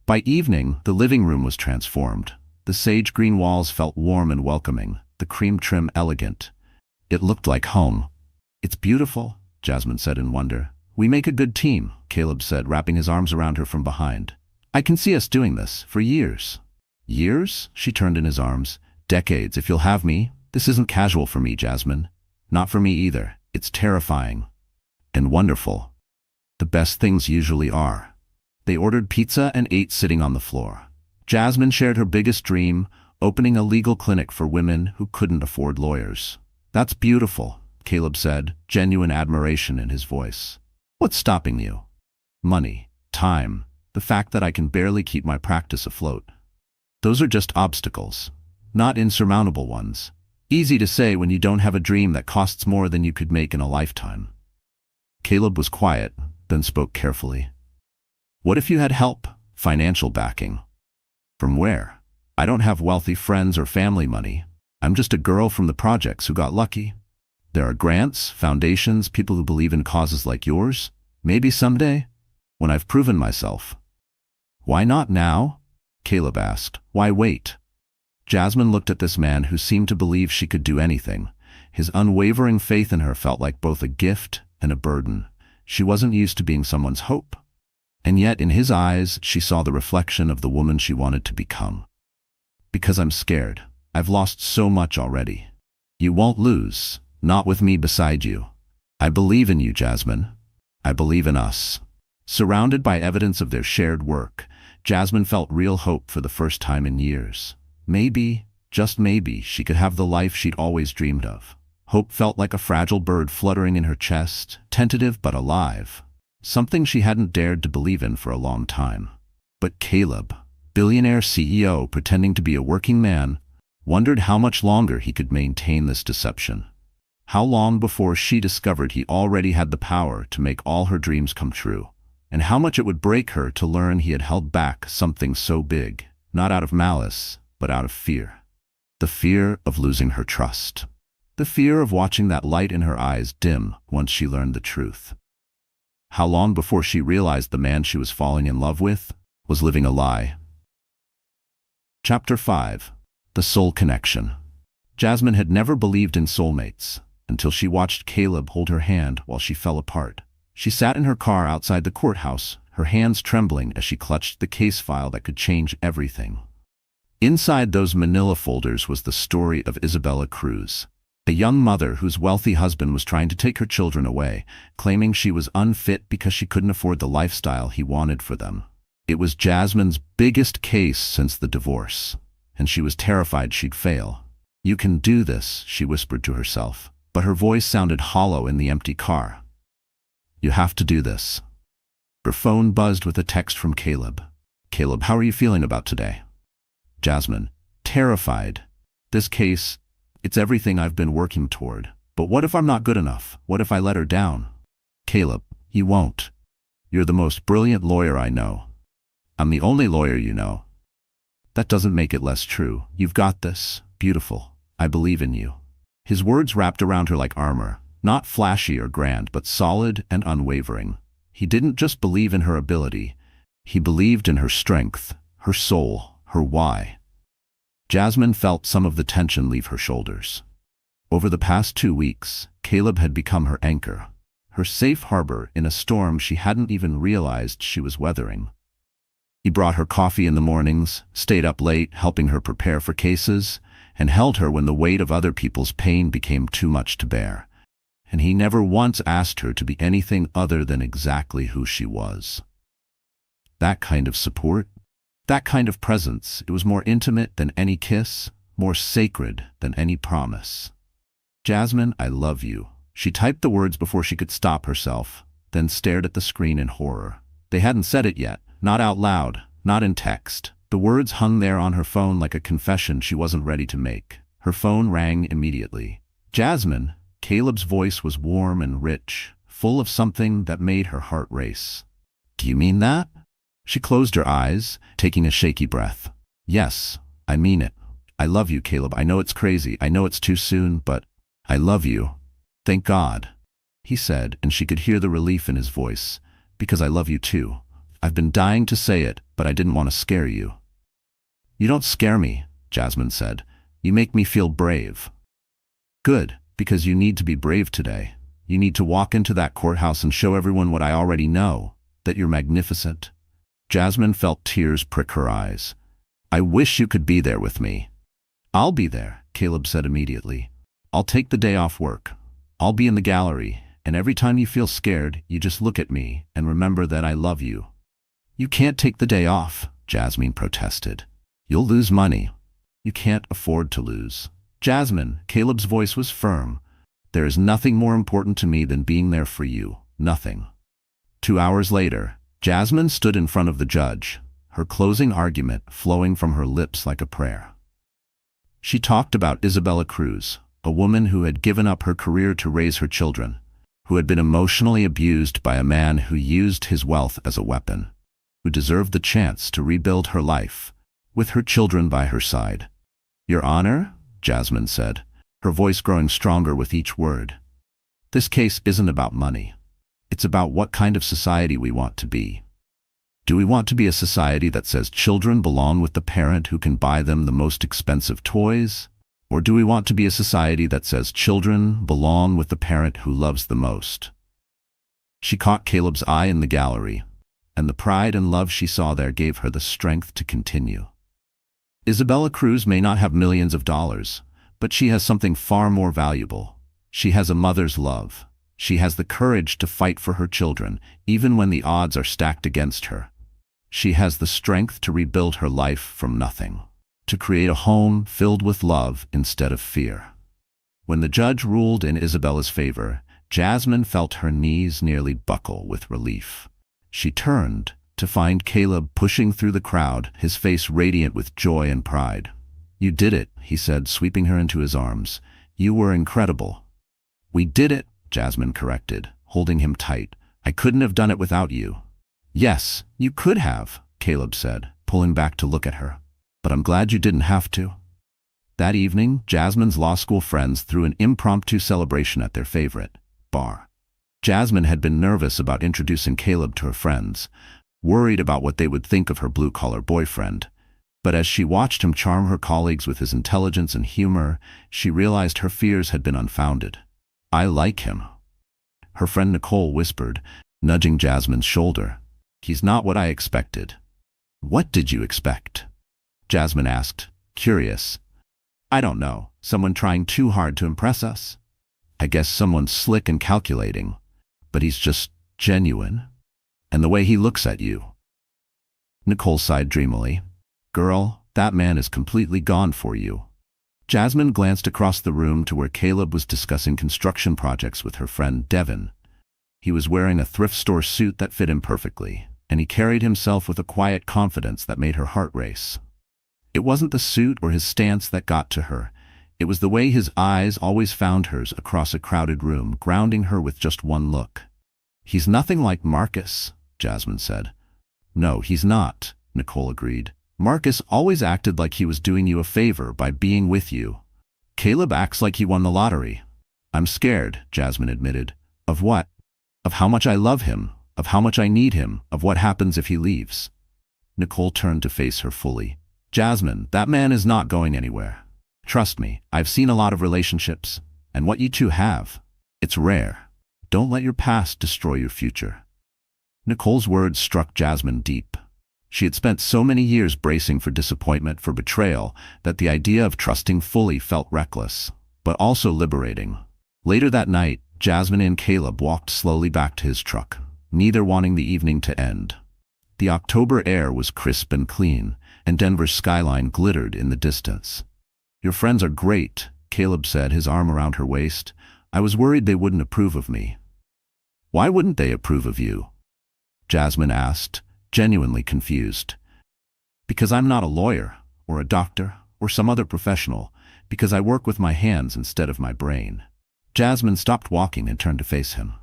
[SPEAKER 1] By evening, the living room was transformed. The sage green walls felt warm and welcoming, the cream trim elegant. It looked like home. "It's beautiful," Jasmine said in wonder. We make a good team, Caleb said, wrapping his arms around her from behind. I can see us doing this for years. Years? She turned in his arms. Decades, if you'll have me. This isn't casual for me, Jasmine. Not for me either. It's terrifying. And wonderful. The best things usually are. They ordered pizza and ate sitting on the floor. Jasmine shared her biggest dream, opening a legal clinic for women who couldn't afford lawyers. That's beautiful, Caleb said, genuine admiration in his voice. What's stopping you? Money, time, the fact that I can barely keep my practice afloat. Those are just obstacles, not insurmountable ones. Easy to say when you don't have a dream that costs more than you could make in a lifetime. Caleb was quiet, then spoke carefully. What if you had help, financial backing? From where? I don't have wealthy friends or family money. I'm just a girl from the projects who got lucky. There are grants, foundations, people who believe in causes like yours. Maybe someday, when I've proven myself. Why not now? Caleb asked. Why wait? Jasmine looked at this man who seemed to believe she could do anything. His unwavering faith in her felt like both a gift and a burden. She wasn't used to being someone's hope. And yet in his eyes, she saw the reflection of the woman she wanted to become. Because I'm scared. I've lost so much already. You won't lose. Not with me beside you. I believe in you, Jasmine. I believe in us. Surrounded by evidence of their shared work, Jasmine felt real hope for the first time in years. Maybe, just maybe, she could have the life she'd always dreamed of. Hope felt like a fragile bird fluttering in her chest, tentative but alive. Something she hadn't dared to believe in for a long time. But Caleb, billionaire CEO pretending to be a working man, wondered how much longer he could maintain this deception. How long before she discovered he already had the power to make all her dreams come true, and how much it would break her to learn he had held back something so big, not out of malice, but out of fear. The fear of losing her trust. The fear of watching that light in her eyes dim once she learned the truth. How long before she realized the man she was falling in love with was living a lie. Chapter 5. The Soul Connection. Jasmine had never believed in soulmates, until she watched Caleb hold her hand while she fell apart. She sat in her car outside the courthouse, her hands trembling as she clutched the case file that could change everything. Inside those manila folders was the story of Isabella Cruz, a young mother whose wealthy husband was trying to take her children away, claiming she was unfit because she couldn't afford the lifestyle he wanted for them. It was Jasmine's biggest case since the divorce, and she was terrified she'd fail. You can do this, she whispered to herself, but her voice sounded hollow in the empty car. You have to do this. Her phone buzzed with a text from Caleb. Caleb, how are you feeling about today? Jasmine, terrified. This case, it's everything I've been working toward. But what if I'm not good enough? What if I let her down? Caleb, you won't. You're the most brilliant lawyer I know. I'm the only lawyer you know. That doesn't make it less true. You've got this. Beautiful. I believe in you. His words wrapped around her like armor, not flashy or grand, but solid and unwavering. He didn't just believe in her ability. He believed in her strength, her soul, her why. Jasmine felt some of the tension leave her shoulders. Over the past 2 weeks, Caleb had become her anchor, her safe harbor in a storm she hadn't even realized she was weathering. He brought her coffee in the mornings, stayed up late helping her prepare for cases, and held her when the weight of other people's pain became too much to bear. And he never once asked her to be anything other than exactly who she was. That kind of support, that kind of presence, it was more intimate than any kiss, more sacred than any promise. Jasmine, I love you. She typed the words before she could stop herself, then stared at the screen in horror. They hadn't said it yet, not out loud, not in text. The words hung there on her phone like a confession she wasn't ready to make. Her phone rang immediately. Jasmine, Caleb's voice was warm and rich, full of something that made her heart race. Do you mean that? She closed her eyes, taking a shaky breath. Yes, I mean it. I love you, Caleb. I know it's crazy. I know it's too soon, but I love you. Thank God, he said, and she could hear the relief in his voice. Because I love you too. I've been dying to say it, but I didn't want to scare you. You don't scare me, Jasmine said. You make me feel brave. Good, because you need to be brave today. You need to walk into that courthouse and show everyone what I already know, that you're magnificent. Jasmine felt tears prick her eyes. I wish you could be there with me. I'll be there, Caleb said immediately. I'll take the day off work. I'll be in the gallery, and every time you feel scared, you just look at me and remember that I love you. You can't take the day off, Jasmine protested. You'll lose money. You can't afford to lose. Jasmine, Caleb's voice was firm. There is nothing more important to me than being there for you. Nothing. 2 hours later, Jasmine stood in front of the judge, her closing argument flowing from her lips like a prayer. She talked about Isabella Cruz, a woman who had given up her career to raise her children, who had been emotionally abused by a man who used his wealth as a weapon, who deserved the chance to rebuild her life, with her children by her side. Your Honor, Jasmine said, her voice growing stronger with each word. This case isn't about money. It's about what kind of society we want to be. Do we want to be a society that says children belong with the parent who can buy them the most expensive toys? Or do we want to be a society that says children belong with the parent who loves the most? She caught Caleb's eye in the gallery, and the pride and love she saw there gave her the strength to continue. Isabella Cruz may not have millions of dollars, but she has something far more valuable. She has a mother's love. She has the courage to fight for her children, even when the odds are stacked against her. She has the strength to rebuild her life from nothing, to create a home filled with love instead of fear. When the judge ruled in Isabella's favor, Jasmine felt her knees nearly buckle with relief. She turned to find Caleb pushing through the crowd, his face radiant with joy and pride. You did it, he said, sweeping her into his arms. You were incredible. We did it, Jasmine corrected, holding him tight. I couldn't have done it without you. Yes, you could have, Caleb said, pulling back to look at her. But I'm glad you didn't have to. That evening, Jasmine's law school friends threw an impromptu celebration at their favorite bar. Jasmine had been nervous about introducing Caleb to her friends, worried about what they would think of her blue-collar boyfriend. But as she watched him charm her colleagues with his intelligence and humor, she realized her fears had been unfounded. I like him, her friend Nicole whispered, nudging Jasmine's shoulder. He's not what I expected. What did you expect? Jasmine asked, curious. I don't know, someone trying too hard to impress us. I guess someone slick and calculating, but he's just genuine. And the way he looks at you. Nicole sighed dreamily. Girl, that man is completely gone for you. Jasmine glanced across the room to where Caleb was discussing construction projects with her friend Devin. He was wearing a thrift store suit that fit him perfectly, and he carried himself with a quiet confidence that made her heart race. It wasn't the suit or his stance that got to her. It was the way his eyes always found hers across a crowded room, grounding her with just one look. He's nothing like Marcus, Jasmine said. No, he's not, Nicole agreed. Marcus always acted like he was doing you a favor by being with you. Caleb acts like he won the lottery. I'm scared, Jasmine admitted. Of what? Of how much I love him, of how much I need him, of what happens if he leaves. Nicole turned to face her fully. Jasmine, that man is not going anywhere. Trust me, I've seen a lot of relationships, and what you two have, it's rare. Don't let your past destroy your future. Nicole's words struck Jasmine deep. She had spent so many years bracing for disappointment, for betrayal, that the idea of trusting fully felt reckless, but also liberating. Later that night, Jasmine and Caleb walked slowly back to his truck, neither wanting the evening to end. The October air was crisp and clean, and Denver's skyline glittered in the distance. Your friends are great, Caleb said, his arm around her waist. I was worried they wouldn't approve of me. Why wouldn't they approve of you? Jasmine asked, genuinely confused. Because I'm not a lawyer, or a doctor, or some other professional, because I work with my hands instead of my brain. Jasmine stopped walking and turned to face him.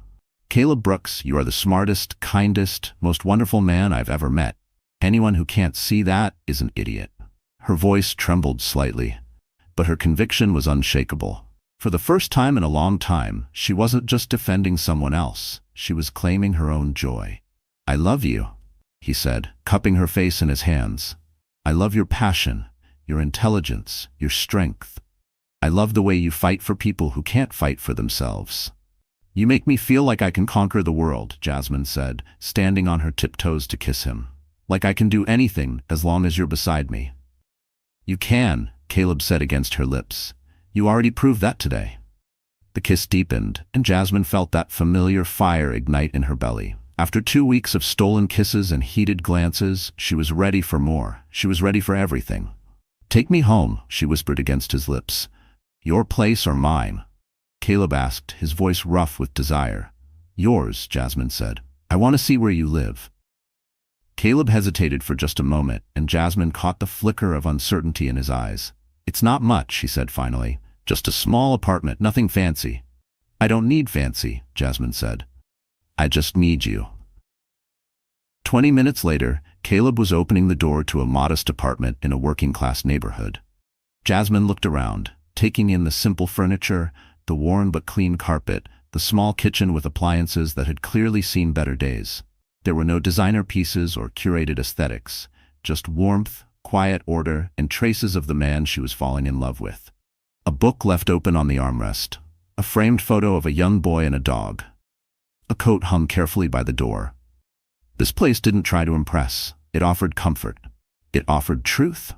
[SPEAKER 1] Caleb Brooks, you are the smartest, kindest, most wonderful man I've ever met. Anyone who can't see that is an idiot. Her voice trembled slightly, but her conviction was unshakable. For the first time in a long time, she wasn't just defending someone else, she was claiming her own joy. I love you, he said, cupping her face in his hands. I love your passion, your intelligence, your strength. I love the way you fight for people who can't fight for themselves. You make me feel like I can conquer the world, Jasmine said, standing on her tiptoes to kiss him. Like I can do anything as long as you're beside me. You can, Caleb said against her lips. You already proved that today. The kiss deepened, and Jasmine felt that familiar fire ignite in her belly. After 2 weeks of stolen kisses and heated glances, she was ready for more. She was ready for everything. Take me home, she whispered against his lips. Your place or mine? Caleb asked, his voice rough with desire. Yours, Jasmine said. I want to see where you live. Caleb hesitated for just a moment, and Jasmine caught the flicker of uncertainty in his eyes. It's not much, she said finally. Just a small apartment, nothing fancy. I don't need fancy, Jasmine said. I just need you. 20 minutes later, Caleb was opening the door to a modest apartment in a working-class neighborhood. Jasmine looked around, taking in the simple furniture, the worn but clean carpet, the small kitchen with appliances that had clearly seen better days. There were no designer pieces or curated aesthetics, just warmth, quiet order, and traces of the man she was falling in love with. A book left open on the armrest, a framed photo of a young boy and a dog. A coat hung carefully by the door. This place didn't try to impress. It offered comfort. It offered truth.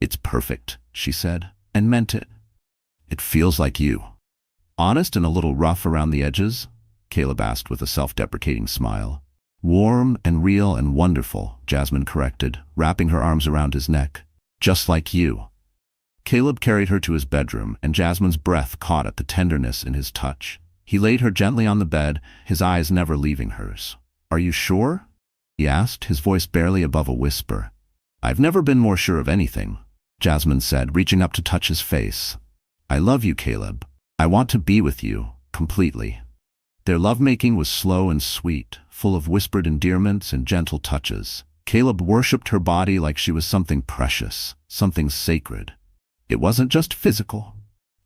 [SPEAKER 1] It's perfect, she said, and meant it. It feels like you. Honest and a little rough around the edges? Caleb asked with a self-deprecating smile. Warm and real and wonderful, Jasmine corrected, wrapping her arms around his neck. Just like you. Caleb carried her to his bedroom, and Jasmine's breath caught at the tenderness in his touch. He laid her gently on the bed, his eyes never leaving hers. Are you sure? He asked, his voice barely above a whisper. I've never been more sure of anything, Jasmine said, reaching up to touch his face. I love you, Caleb. I want to be with you, completely. Their lovemaking was slow and sweet, full of whispered endearments and gentle touches. Caleb worshipped her body like she was something precious, something sacred. It wasn't just physical.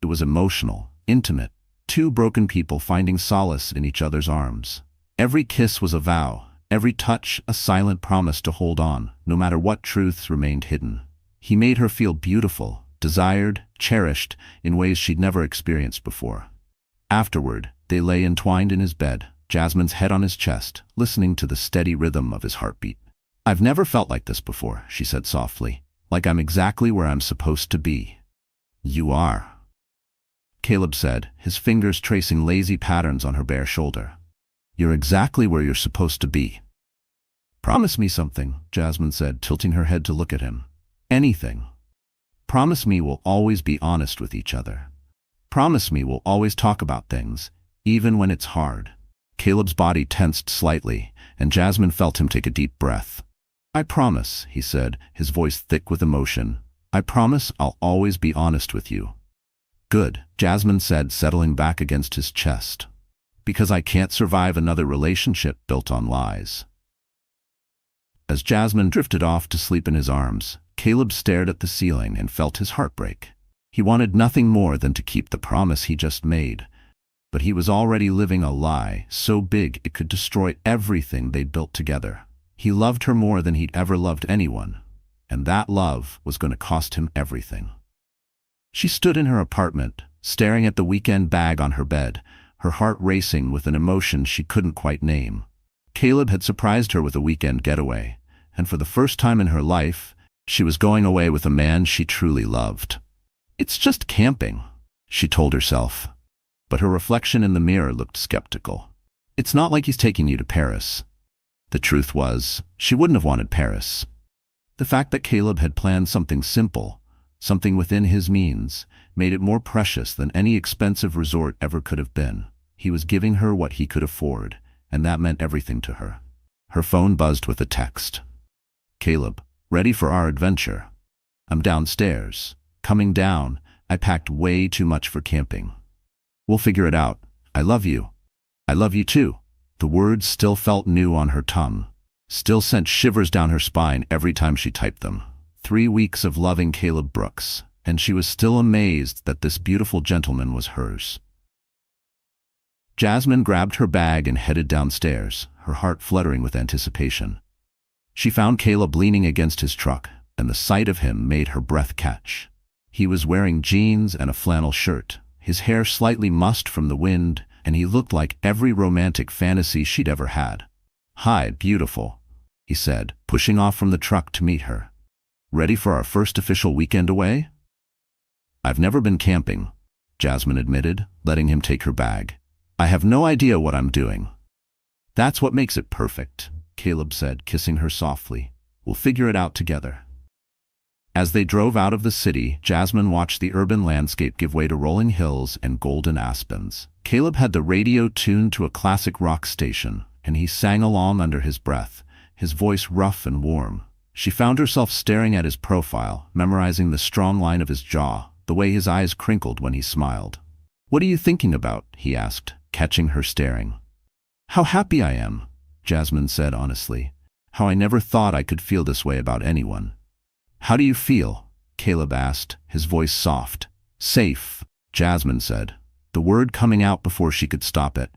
[SPEAKER 1] It was emotional, intimate. Two broken people finding solace in each other's arms. Every kiss was a vow, every touch a silent promise to hold on, no matter what truths remained hidden. He made her feel beautiful, desired, cherished, in ways she'd never experienced before. Afterward, they lay entwined in his bed, Jasmine's head on his chest, listening to the steady rhythm of his heartbeat. I've never felt like this before, she said softly. Like I'm exactly where I'm supposed to be. You are, Caleb said, his fingers tracing lazy patterns on her bare shoulder. You're exactly where you're supposed to be. Promise me something, Jasmine said, tilting her head to look at him. Anything. Promise me we'll always be honest with each other. Promise me we'll always talk about things, even when it's hard. Caleb's body tensed slightly, and Jasmine felt him take a deep breath. I promise, he said, his voice thick with emotion. I promise I'll always be honest with you. Good, Jasmine said, settling back against his chest. Because I can't survive another relationship built on lies. As Jasmine drifted off to sleep in his arms, Caleb stared at the ceiling and felt his heart break. He wanted nothing more than to keep the promise he just made. But he was already living a lie so big it could destroy everything they'd built together. He loved her more than he'd ever loved anyone, and that love was going to cost him everything. She stood in her apartment, staring at the weekend bag on her bed, her heart racing with an emotion she couldn't quite name. Caleb had surprised her with a weekend getaway, and for the first time in her life, she was going away with a man she truly loved. It's just camping, she told herself, but her reflection in the mirror looked skeptical. It's not like he's taking you to Paris. The truth was, she wouldn't have wanted Paris. The fact that Caleb had planned something simple, something within his means, made it more precious than any expensive resort ever could have been. He was giving her what he could afford, and that meant everything to her. Her phone buzzed with a text. Caleb, ready for our adventure? I'm downstairs. Coming down. I packed way too much for camping. We'll figure it out. I love you. I love you too. The words still felt new on her tongue, still sent shivers down her spine every time she typed them. 3 weeks of loving Caleb Brooks, and she was still amazed that this beautiful gentleman was hers. Jasmine grabbed her bag and headed downstairs, her heart fluttering with anticipation. She found Caleb leaning against his truck, and the sight of him made her breath catch. He was wearing jeans and a flannel shirt, his hair slightly mussed from the wind, and he looked like every romantic fantasy she'd ever had. "Hi, beautiful," he said, pushing off from the truck to meet her. "Ready for our first official weekend away?" "I've never been camping," Jasmine admitted, letting him take her bag. "I have no idea what I'm doing." "That's what makes it perfect," Caleb said, kissing her softly. "We'll figure it out together." As they drove out of the city, Jasmine watched the urban landscape give way to rolling hills and golden aspens. Caleb had the radio tuned to a classic rock station, and he sang along under his breath, his voice rough and warm. She found herself staring at his profile, memorizing the strong line of his jaw, the way his eyes crinkled when he smiled. "What are you thinking about?" he asked, catching her staring. "How happy I am," Jasmine said honestly. "How I never thought I could feel this way about anyone." "How do you feel?" Caleb asked, his voice soft. "Safe," Jasmine said, the word coming out before she could stop it.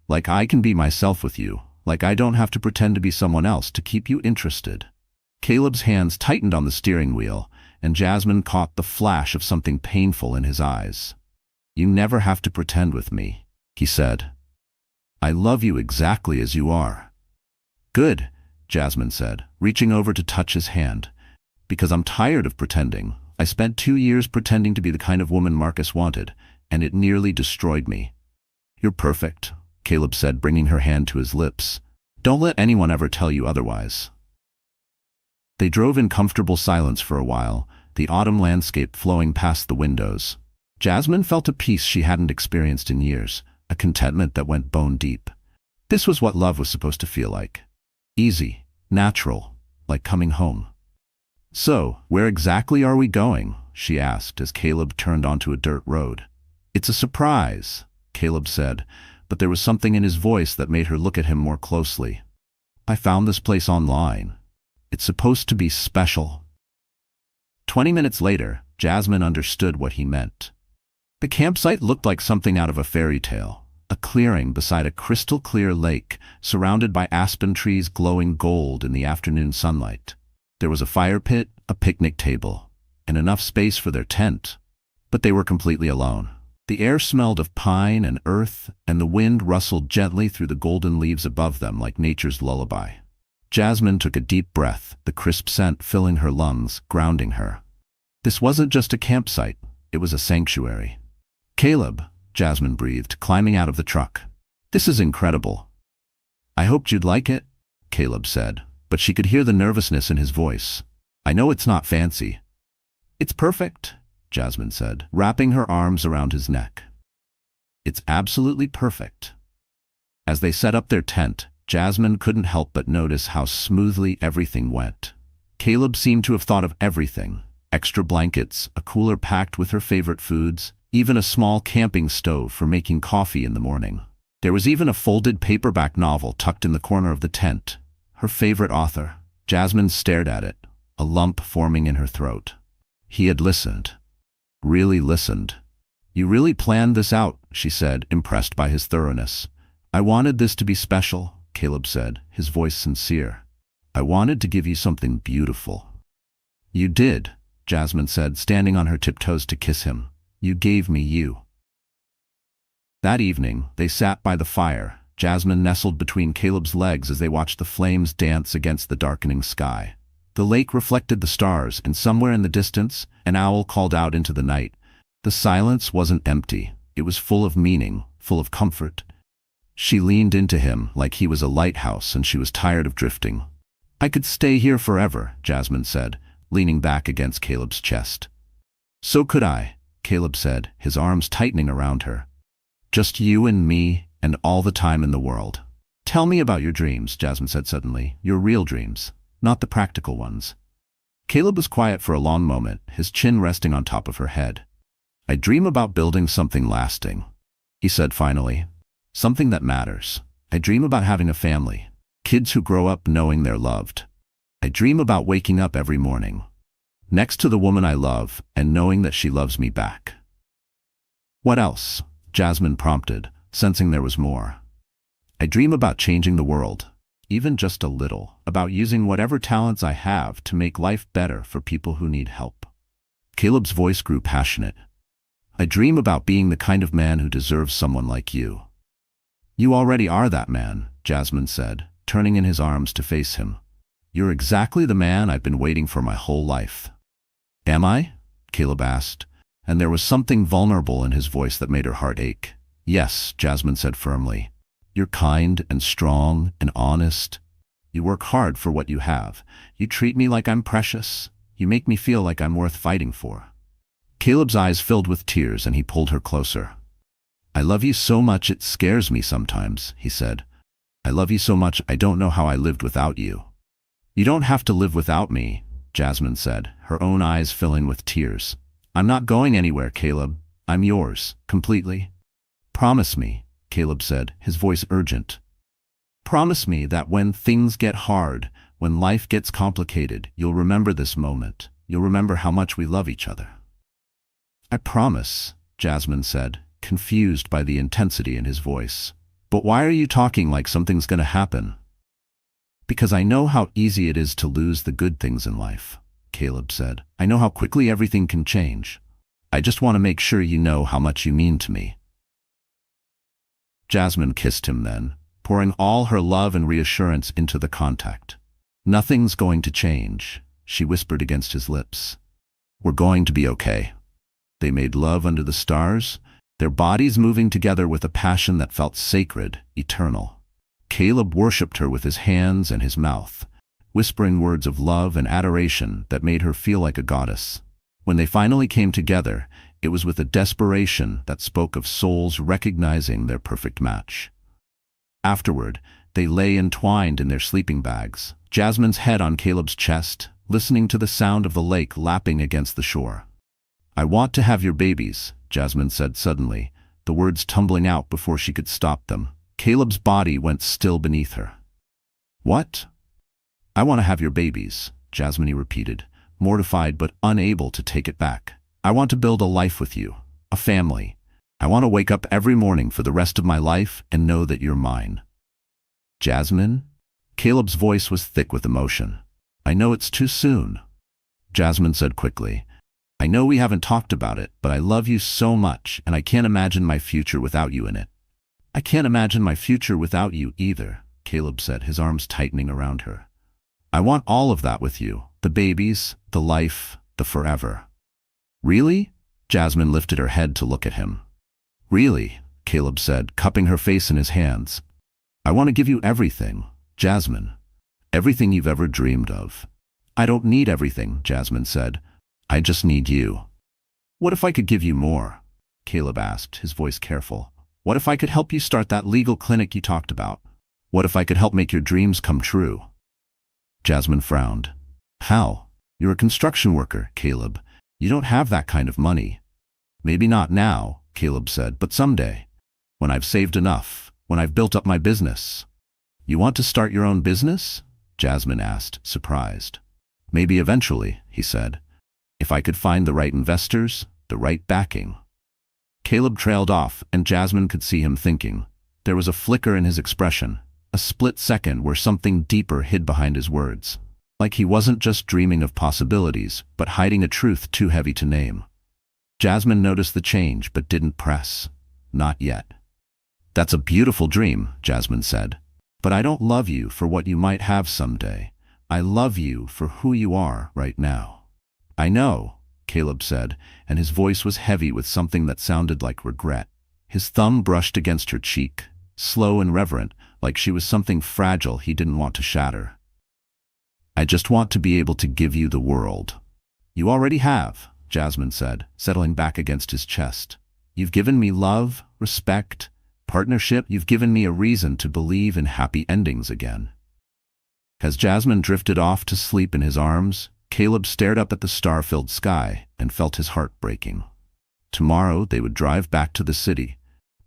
[SPEAKER 1] "Like I can be myself with you, like I don't have to pretend to be someone else to keep you interested." Caleb's hands tightened on the steering wheel, and Jasmine caught the flash of something painful in his eyes. "You never have to pretend with me," he said. "I love you exactly as you are." "Good," Jasmine said, reaching over to touch his hand. "Because I'm tired of pretending. I spent 2 years pretending to be the kind of woman Marcus wanted, and it nearly destroyed me." "You're perfect," Caleb said, bringing her hand to his lips. "Don't let anyone ever tell you otherwise." They drove in comfortable silence for a while, the autumn landscape flowing past the windows. Jasmine felt a peace she hadn't experienced in years, a contentment that went bone deep. This was what love was supposed to feel like. Easy, natural, like coming home. "So, where exactly are we going?" she asked as Caleb turned onto a dirt road. "It's a surprise," Caleb said, but there was something in his voice that made her look at him more closely. "I found this place online. It's supposed to be special." 20 minutes later, Jasmine understood what he meant. The campsite looked like something out of a fairy tale, a clearing beside a crystal-clear lake, surrounded by aspen trees glowing gold in the afternoon sunlight. There was a fire pit, a picnic table, and enough space for their tent. But they were completely alone. The air smelled of pine and earth, and the wind rustled gently through the golden leaves above them like nature's lullaby. Jasmine took a deep breath, the crisp scent filling her lungs, grounding her. This wasn't just a campsite, it was a sanctuary. "Caleb," Jasmine breathed, climbing out of the truck. "This is incredible." "I hoped you'd like it," Caleb said, but she could hear the nervousness in his voice. "I know it's not fancy." "It's perfect," Jasmine said, wrapping her arms around his neck. "It's absolutely perfect." As they set up their tent, Jasmine couldn't help but notice how smoothly everything went. Caleb seemed to have thought of everything. Extra blankets, a cooler packed with her favorite foods, even a small camping stove for making coffee in the morning. There was even a folded paperback novel tucked in the corner of the tent. Her favorite author. Jasmine stared at it, a lump forming in her throat. He had listened. Really listened. "You really planned this out," she said, impressed by his thoroughness. "I wanted this to be special," Caleb said, his voice sincere. "I wanted to give you something beautiful." "You did," Jasmine said, standing on her tiptoes to kiss him. "You gave me you." That evening, they sat by the fire, Jasmine nestled between Caleb's legs as they watched the flames dance against the darkening sky. The lake reflected the stars, and somewhere in the distance, an owl called out into the night. The silence wasn't empty. It was full of meaning, full of comfort. She leaned into him like he was a lighthouse and she was tired of drifting. "I could stay here forever," Jasmine said, leaning back against Caleb's chest. "So could I," Caleb said, his arms tightening around her. "Just you and me, and all the time in the world." "Tell me about your dreams," Jasmine said suddenly. "Your real dreams, not the practical ones." Caleb was quiet for a long moment, his chin resting on top of her head. "I dream about building something lasting," he said finally. "Something that matters. I dream about having a family, kids who grow up knowing they're loved. I dream about waking up every morning, next to the woman I love, and knowing that she loves me back." "What else?" Jasmine prompted, sensing there was more. "I dream about changing the world, even just a little, about using whatever talents I have to make life better for people who need help." Caleb's voice grew passionate. "I dream about being the kind of man who deserves someone like you. You already are that man, Jasmine said, turning in his arms to face him. You're exactly the man I've been waiting for my whole life. Am I? Caleb asked, and there was something vulnerable in his voice that made her heart ache. Yes, Jasmine said firmly. You're kind and strong and honest. You work hard for what you have. You treat me like I'm precious. You make me feel like I'm worth fighting for. Caleb's eyes filled with tears and he pulled her closer. I love you so much it scares me sometimes, he said. I love you so much I don't know how I lived without you. You don't have to live without me, Jasmine said, her own eyes filling with tears. I'm not going anywhere, Caleb. I'm yours, completely. Promise me, Caleb said, his voice urgent. Promise me that when things get hard, when life gets complicated, you'll remember this moment. You'll remember how much we love each other. I promise, Jasmine said, confused by the intensity in his voice. But why are you talking like something's going to happen? Because I know how easy it is to lose the good things in life, Caleb said. I know how quickly everything can change. I just want to make sure you know how much you mean to me. Jasmine kissed him then, pouring all her love and reassurance into the contact. Nothing's going to change, she whispered against his lips. We're going to be okay. They made love under the stars, their bodies moving together with a passion that felt sacred, eternal. Caleb worshipped her with his hands and his mouth, whispering words of love and adoration that made her feel like a goddess. When they finally came together, it was with a desperation that spoke of souls recognizing their perfect match. Afterward, they lay entwined in their sleeping bags, Jasmine's head on Caleb's chest, listening to the sound of the lake lapping against the shore. I want to have your babies, Jasmine said suddenly, the words tumbling out before she could stop them. Caleb's body went still beneath her. What? I want to have your babies, Jasmine repeated, mortified but unable to take it back. I want to build a life with you, a family. I want to wake up every morning for the rest of my life and know that you're mine. Jasmine? Caleb's voice was thick with emotion. I know it's too soon, Jasmine said quickly. I know we haven't talked about it, but I love you so much and I can't imagine my future without you in it. I can't imagine my future without you either, Caleb said, his arms tightening around her. I want all of that with you, the babies, the life, the forever. Really? Jasmine lifted her head to look at him. Really, Caleb said, cupping her face in his hands. I want to give you everything, Jasmine. Everything you've ever dreamed of. I don't need everything, Jasmine said. I just need you. What if I could give you more? Caleb asked, his voice careful. What if I could help you start that legal clinic you talked about? What if I could help make your dreams come true? Jasmine frowned. How? You're a construction worker, Caleb. You don't have that kind of money. Maybe not now, Caleb said, but someday. When I've saved enough. When I've built up my business. You want to start your own business? Jasmine asked, surprised. Maybe eventually, he said. If I could find the right investors, the right backing. Caleb trailed off, and Jasmine could see him thinking. There was a flicker in his expression, a split second where something deeper hid behind his words. Like he wasn't just dreaming of possibilities, but hiding a truth too heavy to name. Jasmine noticed the change, but didn't press. Not yet. That's a beautiful dream, Jasmine said. But I don't love you for what you might have someday. I love you for who you are right now. I know, Caleb said, and his voice was heavy with something that sounded like regret. His thumb brushed against her cheek, slow and reverent, like she was something fragile he didn't want to shatter. I just want to be able to give you the world. You already have, Jasmine said, settling back against his chest. You've given me love, respect, partnership. You've given me a reason to believe in happy endings again. As Jasmine drifted off to sleep in his arms, Caleb stared up at the star-filled sky and felt his heart breaking. Tomorrow they would drive back to the city,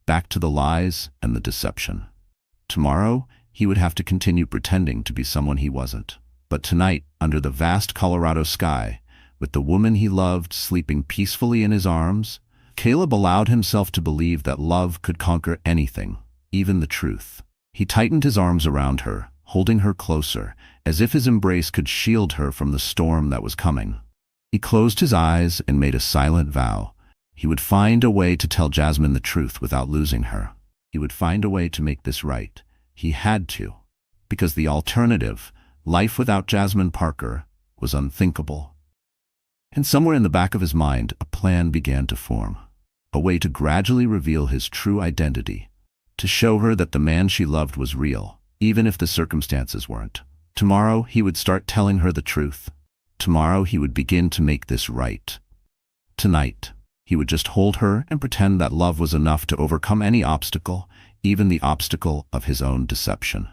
[SPEAKER 1] back to the lies and the deception. Tomorrow he would have to continue pretending to be someone he wasn't. But tonight, under the vast Colorado sky, with the woman he loved sleeping peacefully in his arms, Caleb allowed himself to believe that love could conquer anything, even the truth. He tightened his arms around her, holding her closer, as if his embrace could shield her from the storm that was coming. He closed his eyes and made a silent vow. He would find a way to tell Jasmine the truth without losing her. he would find a way to make this right. He had to. Because the alternative, life without Jasmine Parker, was unthinkable. And somewhere in the back of his mind, a plan began to form. A way to gradually reveal his true identity. To show her that the man she loved was real, even if the circumstances weren't. Tomorrow, he would start telling her the truth. Tomorrow, he would begin to make this right. Tonight, he would just hold her and pretend that love was enough to overcome any obstacle, even the obstacle of his own deception.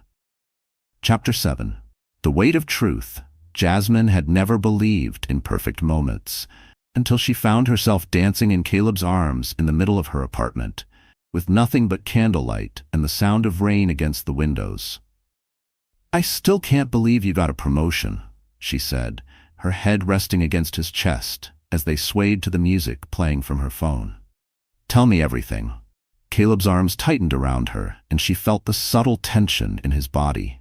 [SPEAKER 1] Chapter 7. The Weight of Truth. Jasmine had never believed in perfect moments, until she found herself dancing in Caleb's arms in the middle of her apartment, with nothing but candlelight and the sound of rain against the windows. "I still can't believe you got a promotion," she said, her head resting against his chest as they swayed to the music playing from her phone. "Tell me everything." Caleb's arms tightened around her, and she felt the subtle tension in his body.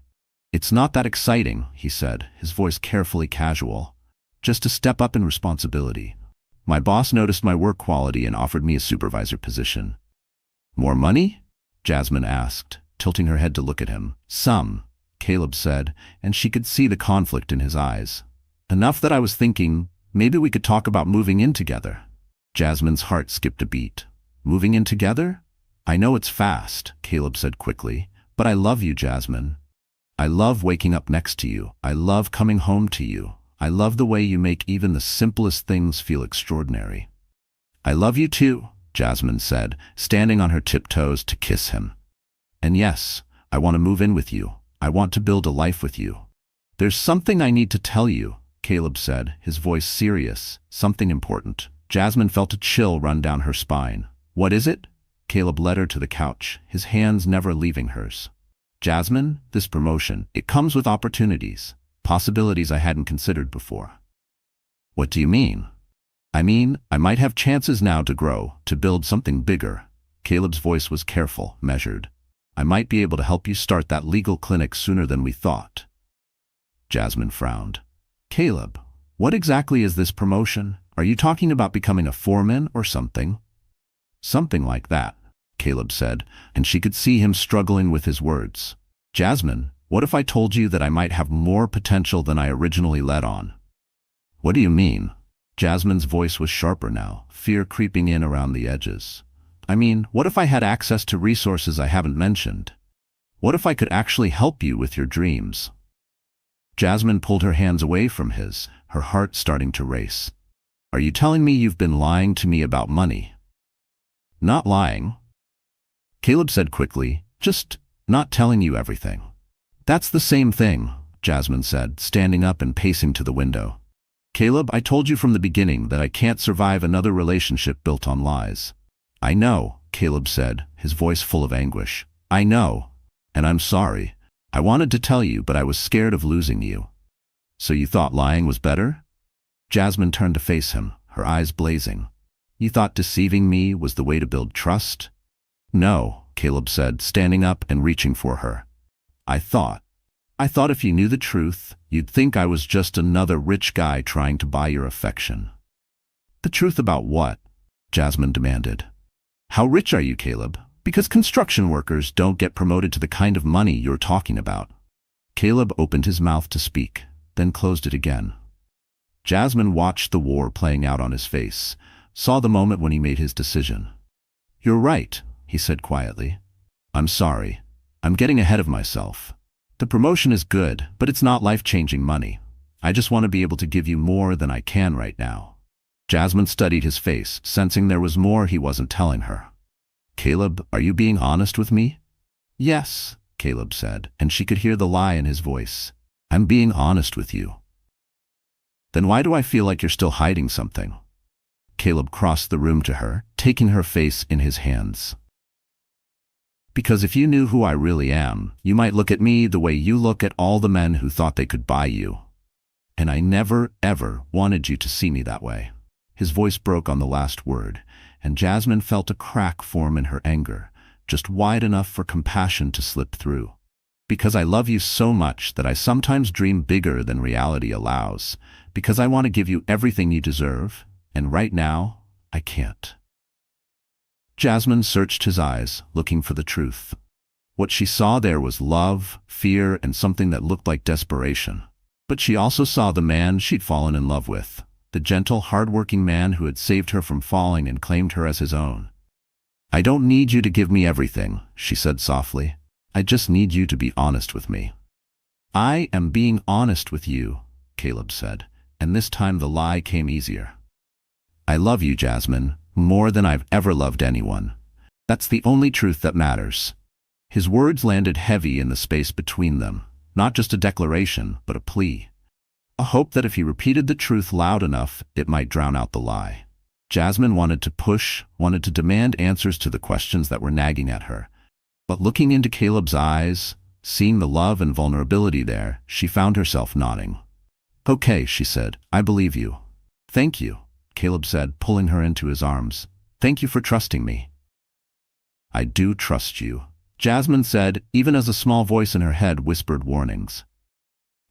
[SPEAKER 1] "It's not that exciting," he said, his voice carefully casual. "Just a step up in responsibility. My boss noticed my work quality and offered me a supervisor position." "More money?" Jasmine asked, tilting her head to look at him. "Some," Caleb said, and she could see the conflict in his eyes. "Enough that I was thinking, maybe we could talk about moving in together." Jasmine's heart skipped a beat. "Moving in together? I know it's fast," Caleb said quickly, "but I love you, Jasmine. I love waking up next to you. I love coming home to you. I love the way you make even the simplest things feel extraordinary." "I love you too," Jasmine said, standing on her tiptoes to kiss him. "And yes, I want to move in with you. I want to build a life with you." "There's something I need to tell you," Caleb said, his voice serious, "something important." Jasmine felt a chill run down her spine. "What is it?" Caleb led her to the couch, his hands never leaving hers. "Jasmine, this promotion, it comes with opportunities, possibilities I hadn't considered before." "What do you mean?" "I mean, I might have chances now to grow, to build something bigger." Caleb's voice was careful, measured. "I might be able to help you start that legal clinic sooner than we thought." Jasmine frowned. "Caleb, what exactly is this promotion? Are you talking about becoming a foreman or something?" "Something like that," Caleb said, and she could see him struggling with his words. "Jasmine, what if I told you that I might have more potential than I originally let on?" "What do you mean?" Jasmine's voice was sharper now, fear creeping in around the edges. "I mean, what if I had access to resources I haven't mentioned? What if I could actually help you with your dreams?" Jasmine pulled her hands away from his, her heart starting to race. "Are you telling me you've been lying to me about money?" "Not lying," Caleb said quickly, "just not telling you everything." "That's the same thing," Jasmine said, standing up and pacing to the window. "Caleb, I told you from the beginning that I can't survive another relationship built on lies." "I know," Caleb said, his voice full of anguish. "I know, and I'm sorry. I wanted to tell you, but I was scared of losing you." "So you thought lying was better?" Jasmine turned to face him, her eyes blazing. "You thought deceiving me was the way to build trust?" "No," Caleb said, standing up and reaching for her. I thought if you knew the truth, you'd think I was just another rich guy trying to buy your affection." "The truth about what?" Jasmine demanded. "How rich are you, Caleb? Because construction workers don't get promoted to the kind of money you're talking about." Caleb opened his mouth to speak, then closed it again. Jasmine watched the war playing out on his face, saw the moment when he made his decision. "You're right," he said quietly. "I'm sorry. I'm getting ahead of myself. The promotion is good, but it's not life-changing money. I just want to be able to give you more than I can right now." Jasmine studied his face, sensing there was more he wasn't telling her. "Caleb, are you being honest with me?" "Yes," Caleb said, and she could hear the lie in his voice. "I'm being honest with you." "Then why do I feel like you're still hiding something?" Caleb crossed the room to her, taking her face in his hands. "Because if you knew who I really am, you might look at me the way you look at all the men who thought they could buy you. And I never, ever wanted you to see me that way." His voice broke on the last word, and Jasmine felt a crack form in her anger, just wide enough for compassion to slip through. "Because I love you so much that I sometimes dream bigger than reality allows. Because I want to give you everything you deserve, and right now, I can't." Jasmine searched his eyes, looking for the truth. What she saw there was love, fear, and something that looked like desperation. But she also saw the man she'd fallen in love with, the gentle, hard-working man who had saved her from falling and claimed her as his own. "I don't need you to give me everything," she said softly. "I just need you to be honest with me." "I am being honest with you," Caleb said, and this time the lie came easier. "I love you, Jasmine, more than I've ever loved anyone. That's the only truth that matters." His words landed heavy in the space between them, not just a declaration, but a plea. A hope that if he repeated the truth loud enough, it might drown out the lie. Jasmine wanted to push, wanted to demand answers to the questions that were nagging at her. But looking into Caleb's eyes, seeing the love and vulnerability there, she found herself nodding. "Okay," she said, "I believe you." "Thank you," Caleb said, pulling her into his arms. "Thank you for trusting me." "I do trust you," Jasmine said, even as a small voice in her head whispered warnings.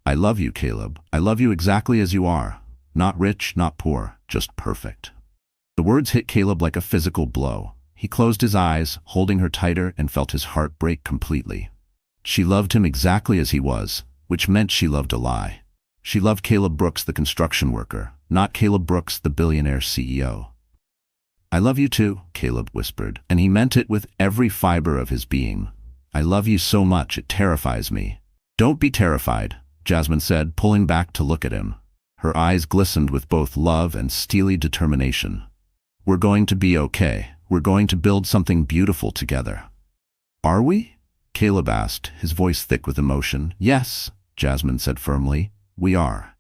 [SPEAKER 1] "I love you, Caleb. I love you exactly as you are. Not rich, not poor, just perfect." The words hit Caleb like a physical blow. He closed his eyes, holding her tighter, and felt his heart break completely. She loved him exactly as he was, which meant she loved a lie. She loved Caleb Brooks, the construction worker, not Caleb Brooks, the billionaire CEO. "I love you too," Caleb whispered, and he meant it with every fiber of his being. "I love you so much it terrifies me." "Don't be terrified," Jasmine said, pulling back to look at him. Her eyes glistened with both love and steely determination. "We're going to be okay. We're going to build something beautiful together." "Are we?" Caleb asked, his voice thick with emotion. "Yes," Jasmine said firmly, "we are."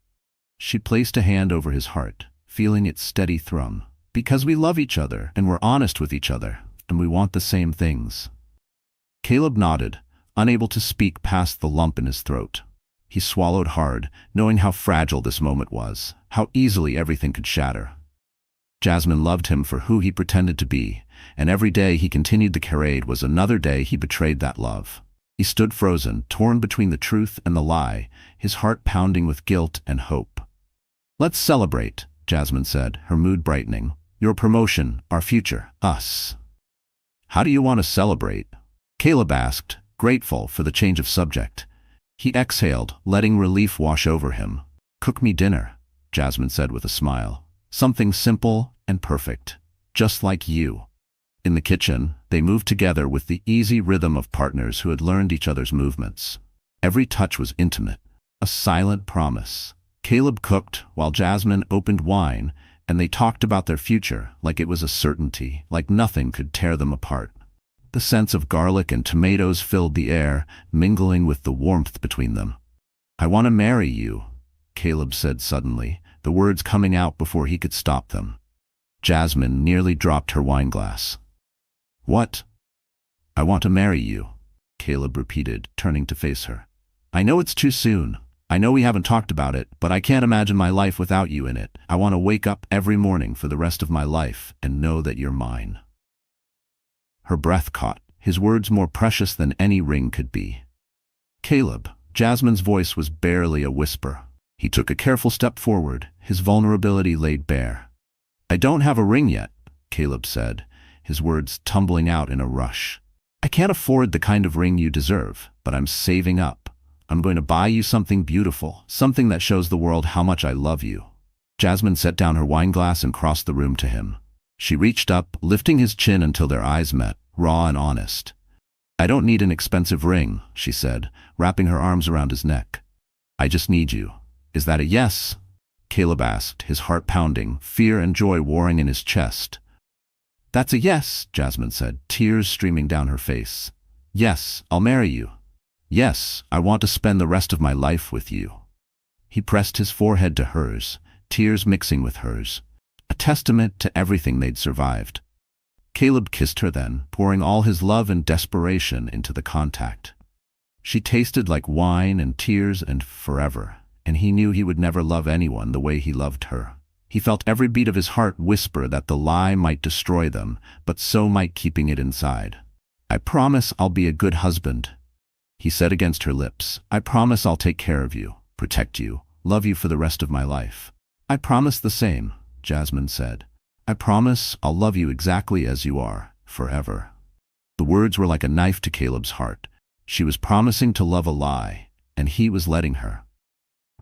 [SPEAKER 1] She placed a hand over his heart, feeling its steady thrum. "Because we love each other, and we're honest with each other, and we want the same things." Caleb nodded, unable to speak past the lump in his throat. He swallowed hard, knowing how fragile this moment was, how easily everything could shatter. Jasmine loved him for who he pretended to be, and every day he continued the charade was another day he betrayed that love. He stood frozen, torn between the truth and the lie, his heart pounding with guilt and hope. "Let's celebrate," Jasmine said, her mood brightening. "Your promotion, our future, us." "How do you want to celebrate?" Caleb asked, grateful for the change of subject. He exhaled, letting relief wash over him. "Cook me dinner," Jasmine said with a smile. "Something simple and perfect, just like you." In the kitchen, they moved together with the easy rhythm of partners who had learned each other's movements. Every touch was intimate, a silent promise. Caleb cooked while Jasmine opened wine, and they talked about their future like it was a certainty, like nothing could tear them apart. The scents of garlic and tomatoes filled the air, mingling with the warmth between them. "I want to marry you," Caleb said suddenly, the words coming out before he could stop them. Jasmine nearly dropped her wineglass. "What?" "I want to marry you," Caleb repeated, turning to face her. "I know it's too soon. I know we haven't talked about it, but I can't imagine my life without you in it. I want to wake up every morning for the rest of my life and know that you're mine." Her breath caught, his words more precious than any ring could be. "Caleb," Jasmine's voice was barely a whisper. He took a careful step forward, his vulnerability laid bare. "I don't have a ring yet," Caleb said, his words tumbling out in a rush. "I can't afford the kind of ring you deserve, but I'm saving up. I'm going to buy you something beautiful, something that shows the world how much I love you." Jasmine set down her wineglass and crossed the room to him. She reached up, lifting his chin until their eyes met, raw and honest. "I don't need an expensive ring," she said, wrapping her arms around his neck. "I just need you. Is that a yes?" Caleb asked, his heart pounding, fear and joy warring in his chest. "That's a yes," Jasmine said, tears streaming down her face. "Yes, I'll marry you. Yes, I want to spend the rest of my life with you." He pressed his forehead to hers, tears mixing with hers, a testament to everything they'd survived. Caleb kissed her then, pouring all his love and desperation into the contact. She tasted like wine and tears and forever, and he knew he would never love anyone the way he loved her. He felt every beat of his heart whisper that the lie might destroy them, but so might keeping it inside. "I promise I'll be a good husband," he said against her lips. "I promise I'll take care of you, protect you, love you for the rest of my life." "I promise the same," Jasmine said. "I promise I'll love you exactly as you are, forever. The words were like a knife to Caleb's heart. She was promising to love a lie, and he was letting her.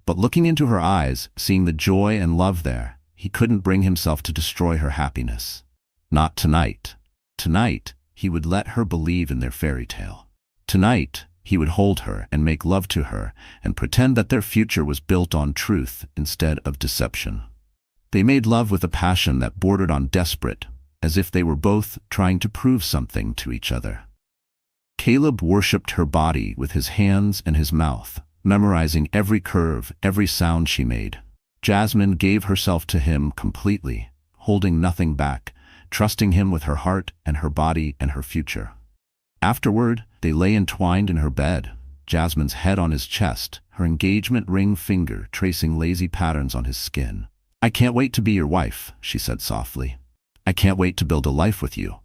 [SPEAKER 1] But looking into her eyes, seeing the joy and love there, he couldn't bring himself to destroy her happiness. Not tonight. Tonight, he would let her believe in their fairy tale. Tonight, he would hold her and make love to her and pretend that their future was built on truth instead of deception. They made love with a passion that bordered on desperate, as if they were both trying to prove something to each other. Caleb worshipped her body with his hands and his mouth, memorizing every curve, every sound she made. Jasmine gave herself to him completely, holding nothing back, trusting him with her heart and her body and her future. Afterward, they lay entwined in her bed, Jasmine's head on his chest, her engagement ring finger tracing lazy patterns on his skin. "I can't wait to be your wife," she said softly. "I can't wait to build a life with you."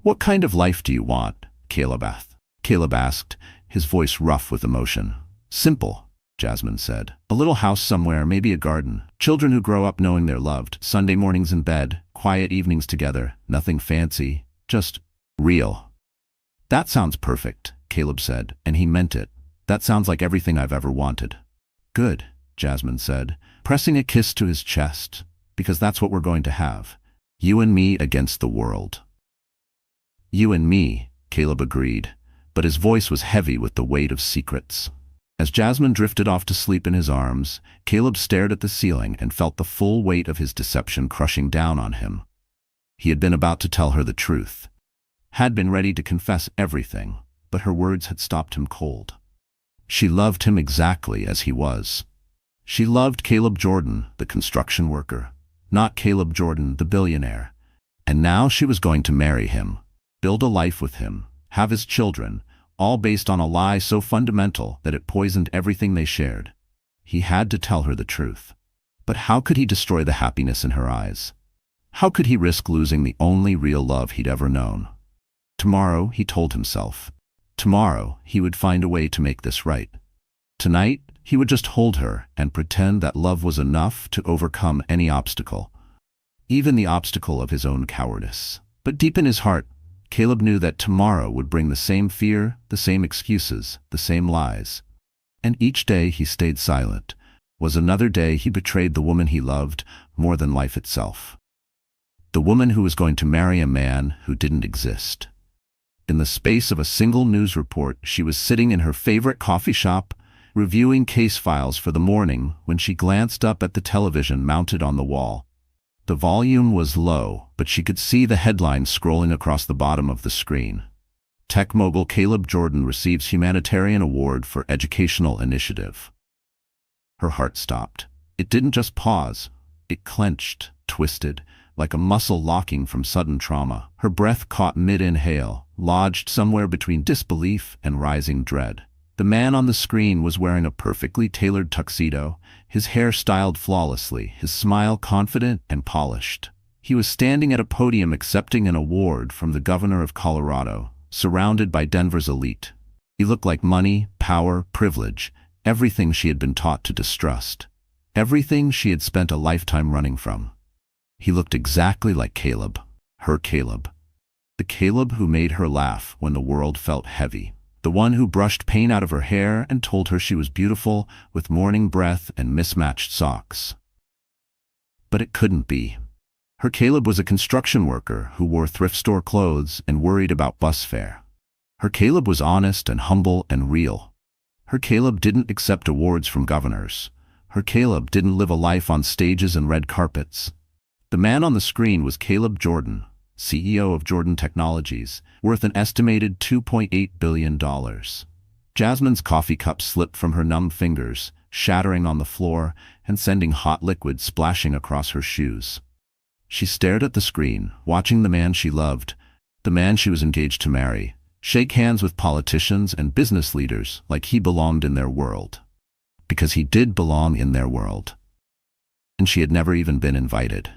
[SPEAKER 1] "What kind of life do you want?" Caleb asked, his voice rough with emotion. "Simple," Jasmine said. "A little house somewhere, maybe a garden. Children who grow up knowing they're loved. Sunday mornings in bed, quiet evenings together, nothing fancy, just real." "That sounds perfect," Caleb said, and he meant it. "That sounds like everything I've ever wanted." "Good," Jasmine said, pressing a kiss to his chest, "because that's what we're going to have. You and me against the world." "You and me," Caleb agreed, but his voice was heavy with the weight of secrets. As Jasmine drifted off to sleep in his arms, Caleb stared at the ceiling and felt the full weight of his deception crushing down on him. He had been about to tell her the truth, had been ready to confess everything, but her words had stopped him cold. She loved him exactly as he was. She loved Caleb Jordan, the construction worker, not Caleb Jordan, the billionaire. And now she was going to marry him, build a life with him, have his children, all based on a lie so fundamental that it poisoned everything they shared. He had to tell her the truth. But how could he destroy the happiness in her eyes? How could he risk losing the only real love he'd ever known? Tomorrow, he told himself. Tomorrow, he would find a way to make this right. Tonight, he would just hold her and pretend that love was enough to overcome any obstacle, even the obstacle of his own cowardice. But deep in his heart, Caleb knew that tomorrow would bring the same fear, the same excuses, the same lies. And each day he stayed silent was another day he betrayed the woman he loved more than life itself. The woman who was going to marry a man who didn't exist. In the space of a single news report, she was sitting in her favorite coffee shop, reviewing case files for the morning when she glanced up at the television mounted on the wall. The volume was low, but she could see the headline scrolling across the bottom of the screen. Tech mogul Caleb Jordan receives humanitarian award for educational initiative. Her heart stopped. It didn't just pause. It clenched, twisted, like a muscle locking from sudden trauma. Her breath caught mid-inhale, lodged somewhere between disbelief and rising dread. The man on the screen was wearing a perfectly tailored tuxedo, his hair styled flawlessly, his smile confident and polished. He was standing at a podium accepting an award from the governor of Colorado, surrounded by Denver's elite. He looked like money, power, privilege, everything she had been taught to distrust, everything she had spent a lifetime running from. He looked exactly like Caleb, her Caleb. The Caleb who made her laugh when the world felt heavy. The one who brushed pain out of her hair and told her she was beautiful with morning breath and mismatched socks. But it couldn't be. Her Caleb was a construction worker who wore thrift store clothes and worried about bus fare. Her Caleb was honest and humble and real. Her Caleb didn't accept awards from governors. Her Caleb didn't live a life on stages and red carpets. The man on the screen was Caleb Jordan, CEO of Jordan Technologies, worth an estimated $2.8 billion. Jasmine's coffee cup slipped from her numb fingers, shattering on the floor and sending hot liquid splashing across her shoes. She stared at the screen, watching the man she loved, the man she was engaged to marry, shake hands with politicians and business leaders like he belonged in their world. Because he did belong in their world. And she had never even been invited.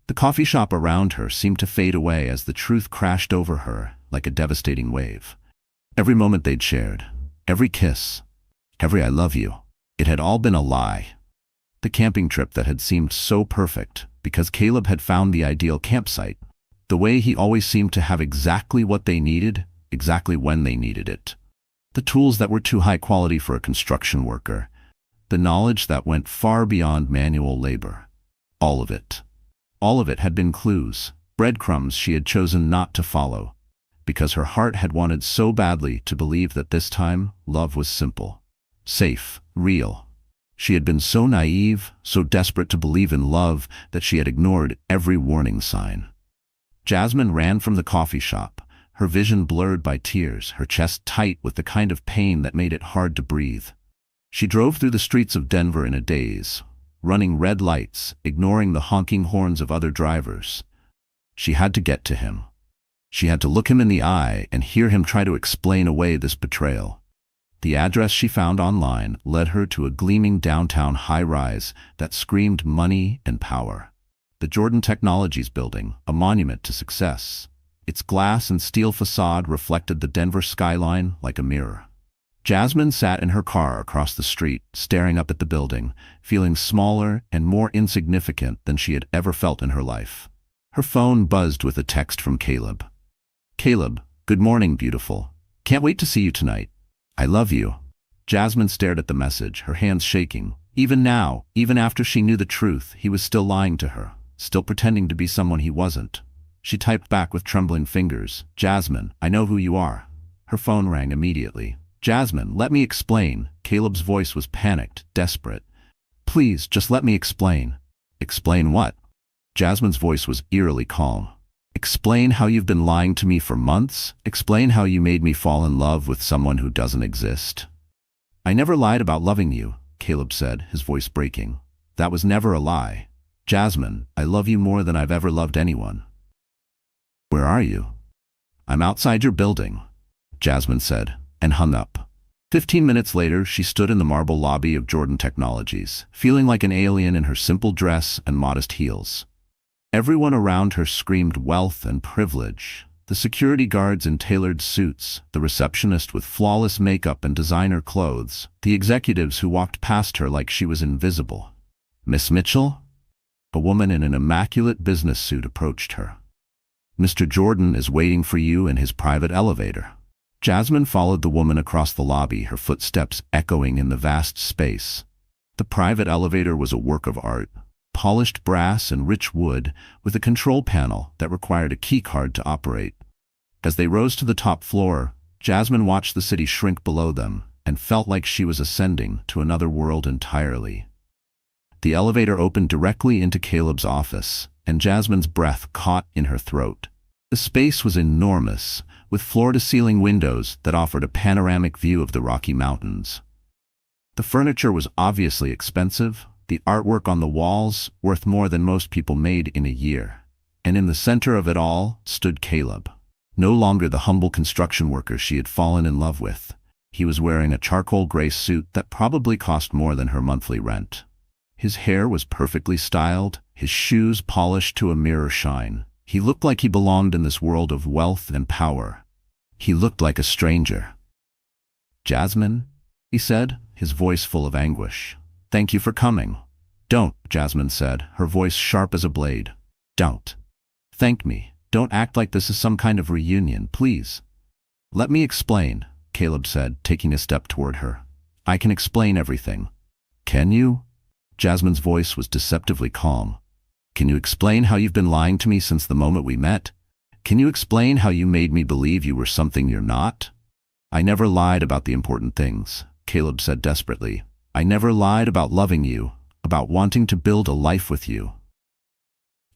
[SPEAKER 1] The coffee shop around her seemed to fade away as the truth crashed over her like a devastating wave. Every moment they'd shared, every kiss, every "I love you," it had all been a lie. The camping trip that had seemed so perfect because Caleb had found the ideal campsite, The way he always seemed to have exactly what they needed, exactly when they needed it. The tools that were too high quality for a construction worker. The knowledge that went far beyond manual labor. All of it. All of it had been clues, breadcrumbs she had chosen not to follow, because her heart had wanted so badly to believe that this time, love was simple, safe, real. She had been so naive, so desperate to believe in love, that she had ignored every warning sign. Jasmine ran from the coffee shop, her vision blurred by tears, her chest tight with the kind of pain that made it hard to breathe. She drove through the streets of Denver in a daze, running red lights, ignoring the honking horns of other drivers. She had to get to him. She had to look him in the eye and hear him try to explain away this betrayal. The address she found online led her to a gleaming downtown high-rise that screamed money and power. The Jordan Technologies building, a monument to success. Its glass and steel facade reflected the Denver skyline like a mirror. Jasmine sat in her car across the street, staring up at the building, feeling smaller and more insignificant than she had ever felt in her life. Her phone buzzed with a text from Caleb. "Caleb, good morning, beautiful. Can't wait to see you tonight. I love you." Jasmine stared at the message, her hands shaking. Even now, even after she knew the truth, he was still lying to her, still pretending to be someone he wasn't. She typed back with trembling fingers, "Jasmine, I know who you are." Her phone rang immediately. "Jasmine, let me explain." Caleb's voice was panicked, desperate. "Please, just let me explain." "Explain what?" Jasmine's voice was eerily calm. "Explain how you've been lying to me for months. Explain how you made me fall in love with someone who doesn't exist." "I never lied about loving you," Caleb said, his voice breaking. "That was never a lie. Jasmine, I love you more than I've ever loved anyone." "Where are you?" "I'm outside your building," Jasmine said, and hung up. 15 minutes later, she stood in the marble lobby of Jordan Technologies, feeling like an alien in her simple dress and modest heels. Everyone around her screamed wealth and privilege. The security guards in tailored suits, the receptionist with flawless makeup and designer clothes, the executives who walked past her like she was invisible. "Miss Mitchell?" A woman in an immaculate business suit approached her. "Mr. Jordan is waiting for you in his private elevator." Jasmine followed the woman across the lobby, her footsteps echoing in the vast space. The private elevator was a work of art. Polished brass and rich wood, with a control panel that required a key card to operate. As they rose to the top floor, Jasmine watched the city shrink below them and felt like she was ascending to another world entirely. The elevator opened directly into Caleb's office, and Jasmine's breath caught in her throat. The space was enormous, with floor-to-ceiling windows that offered a panoramic view of the Rocky Mountains. The furniture was obviously expensive, the artwork on the walls worth more than most people made in a year. And in the center of it all stood Caleb. No longer the humble construction worker she had fallen in love with. He was wearing a charcoal gray suit that probably cost more than her monthly rent. His hair was perfectly styled, his shoes polished to a mirror shine. He looked like he belonged in this world of wealth and power. He looked like a stranger. "Jasmine," he said, his voice full of anguish. "Thank you for coming." "Don't," Jasmine said, her voice sharp as a blade. "Don't. Thank me. Don't act like this is some kind of reunion, please." "Let me explain," Caleb said, taking a step toward her. "I can explain everything." "Can you?" Jasmine's voice was deceptively calm. "Can you explain how you've been lying to me since the moment we met? Can you explain how you made me believe you were something you're not?" "I never lied about the important things," Caleb said desperately. "I never lied about loving you, about wanting to build a life with you."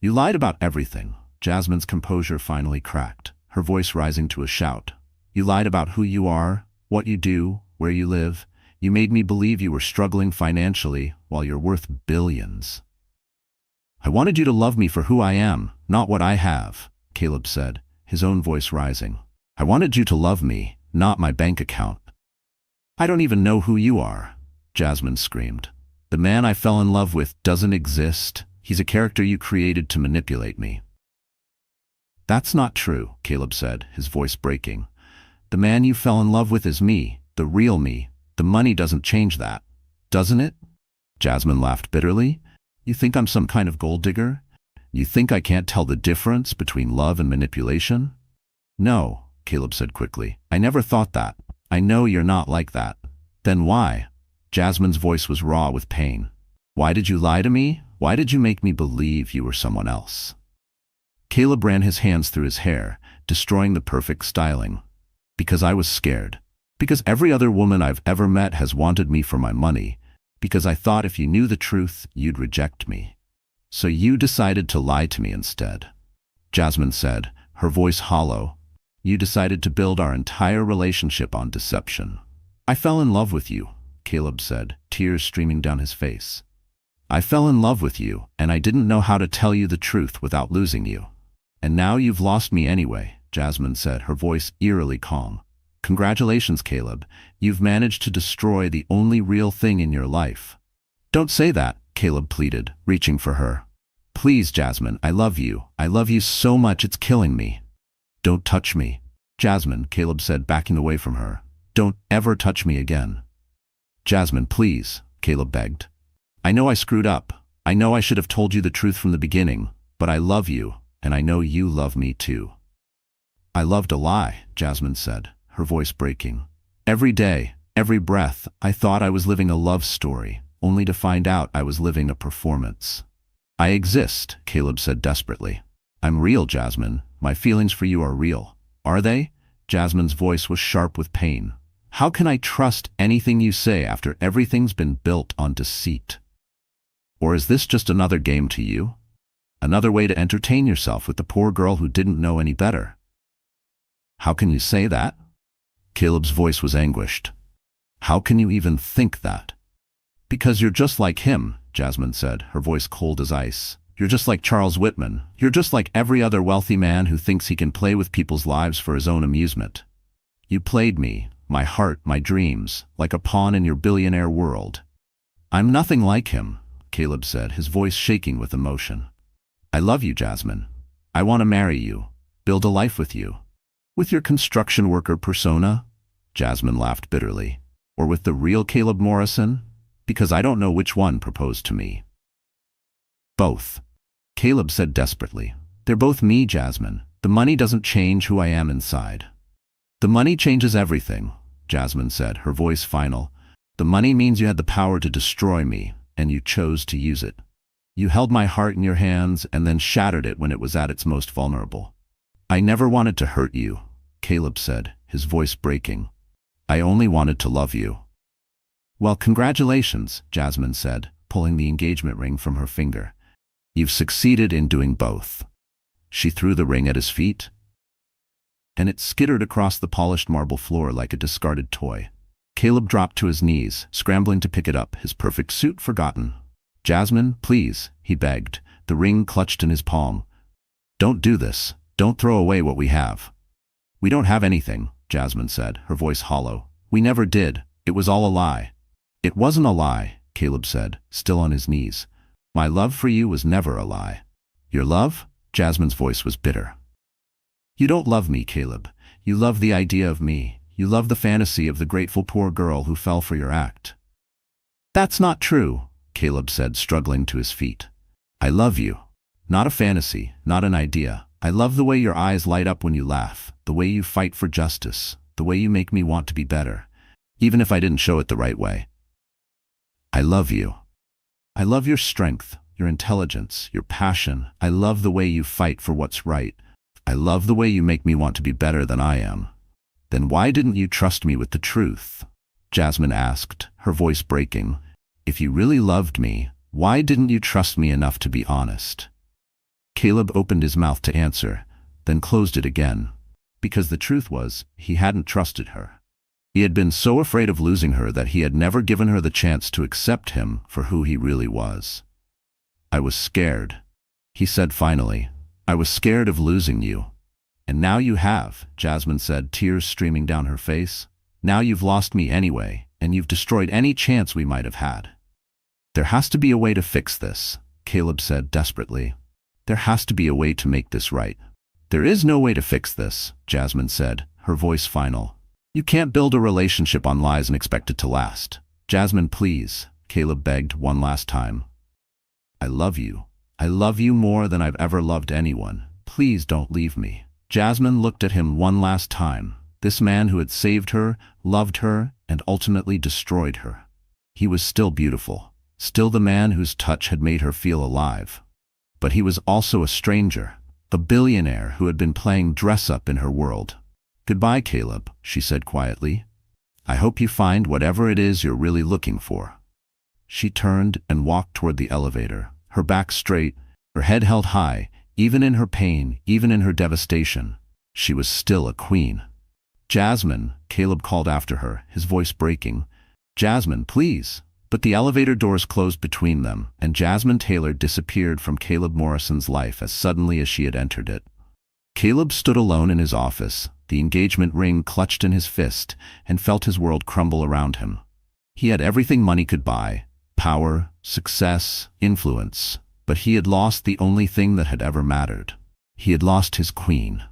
[SPEAKER 1] "You lied about everything." Jasmine's composure finally cracked, her voice rising to a shout. "You lied about who you are, what you do, where you live. You made me believe you were struggling financially while you're worth billions." "I wanted you to love me for who I am, not what I have," Caleb said, his own voice rising. "I wanted you to love me, not my bank account." "I don't even know who you are," Jasmine screamed. "The man I fell in love with doesn't exist. He's a character you created to manipulate me." "That's not true," Caleb said, his voice breaking. "The man you fell in love with is me, the real me. The money doesn't change that, doesn't it?" Jasmine laughed bitterly. "You think I'm some kind of gold digger? You think I can't tell the difference between love and manipulation? No, Caleb said quickly. I never thought that. I know you're not like that. Then why? Jasmine's voice was raw with pain. Why did you lie to me? Why did you make me believe you were someone else? Caleb ran his hands through his hair, destroying the perfect styling. Because I was scared. Because every other woman I've ever met has wanted me for my money. Because I thought if you knew the truth, you'd reject me. So you decided to lie to me instead. Jasmine said, her voice hollow. You decided to build our entire relationship on deception. I fell in love with you, Caleb said, tears streaming down his face. I fell in love with you, and I didn't know how to tell you the truth without losing you. And now you've lost me anyway, Jasmine said, her voice eerily calm. Congratulations, Caleb. You've managed to destroy the only real thing in your life. Don't say that, Caleb pleaded, reaching for her. Please, Jasmine, I love you. I love you so much it's killing me. Don't touch me. Jasmine, Caleb said, backing away from her. Don't ever touch me again. Jasmine, please, Caleb begged. I know I screwed up. I know I should have told you the truth from the beginning, but I love you, and I know you love me too. I loved a lie, Jasmine said, her voice breaking. Every day, every breath, I thought I was living a love story, only to find out I was living a performance. I exist, Caleb said desperately. I'm real, Jasmine. My feelings for you are real. Are they? Jasmine's voice was sharp with pain. How can I trust anything you say after everything's been built on deceit? Or is this just another game to you? Another way to entertain yourself with the poor girl who didn't know any better? How can you say that? Caleb's voice was anguished. How can you even think that? Because you're just like him, Jasmine said, her voice cold as ice. You're just like Charles Whitman. You're just like every other wealthy man who thinks he can play with people's lives for his own amusement. You played me, my heart, my dreams, like a pawn in your billionaire world. I'm nothing like him, Caleb said, his voice shaking with emotion. I love you, Jasmine. I want to marry you, build a life with you. With your construction worker persona? Jasmine laughed bitterly. Or with the real Caleb Morrison? Because I don't know which one proposed to me. Both. Caleb said desperately. They're both me, Jasmine. The money doesn't change who I am inside. The money changes everything, Jasmine said, her voice final. The money means you had the power to destroy me, and you chose to use it. You held my heart in your hands and then shattered it when it was at its most vulnerable. I never wanted to hurt you, Caleb said, his voice breaking. I only wanted to love you. Well, congratulations, Jasmine said, pulling the engagement ring from her finger. You've succeeded in doing both. She threw the ring at his feet, and it skittered across the polished marble floor like a discarded toy. Caleb dropped to his knees, scrambling to pick it up, his perfect suit forgotten. Jasmine, please, he begged, the ring clutched in his palm. Don't do this. Don't throw away what we have. We don't have anything, Jasmine said, her voice hollow. We never did. It was all a lie. It wasn't a lie, Caleb said, still on his knees. My love for you was never a lie. Your love? Jasmine's voice was bitter. You don't love me, Caleb. You love the idea of me. You love the fantasy of the grateful poor girl who fell for your act. That's not true, Caleb said, struggling to his feet. I love you. Not a fantasy, not an idea. I love the way your eyes light up when you laugh, the way you fight for justice, the way you make me want to be better, even if I didn't show it the right way. I love you. I love your strength, your intelligence, your passion. I love the way you fight for what's right. I love the way you make me want to be better than I am. Then why didn't you trust me with the truth? Jasmine asked, her voice breaking. If you really loved me, why didn't you trust me enough to be honest? Caleb opened his mouth to answer, then closed it again. Because the truth was, he hadn't trusted her. He had been so afraid of losing her that he had never given her the chance to accept him for who he really was. I was scared, he said finally. I was scared of losing you. And now you have, Jasmine said, tears streaming down her face. Now you've lost me anyway, and you've destroyed any chance we might have had. There has to be a way to fix this, Caleb said desperately. There has to be a way to make this right. There is no way to fix this, Jasmine said, her voice final. You can't build a relationship on lies and expect it to last. Jasmine, please, Caleb begged one last time. I love you. I love you more than I've ever loved anyone. Please don't leave me. Jasmine looked at him one last time. This man who had saved her, loved her, and ultimately destroyed her. He was still beautiful, still the man whose touch had made her feel alive. But he was also a stranger, a billionaire who had been playing dress-up in her world. Goodbye, Caleb, she said quietly. I hope you find whatever it is you're really looking for. She turned and walked toward the elevator, her back straight, her head held high. Even in her pain, even in her devastation, she was still a queen. Jasmine, Caleb called after her, his voice breaking. Jasmine, please. But the elevator doors closed between them, and Jasmine Taylor disappeared from Caleb Morrison's life as suddenly as she had entered it. Caleb stood alone in his office, the engagement ring clutched in his fist, and felt his world crumble around him. He had everything money could buy: power, success, influence. But he had lost the only thing that had ever mattered. He had lost his queen.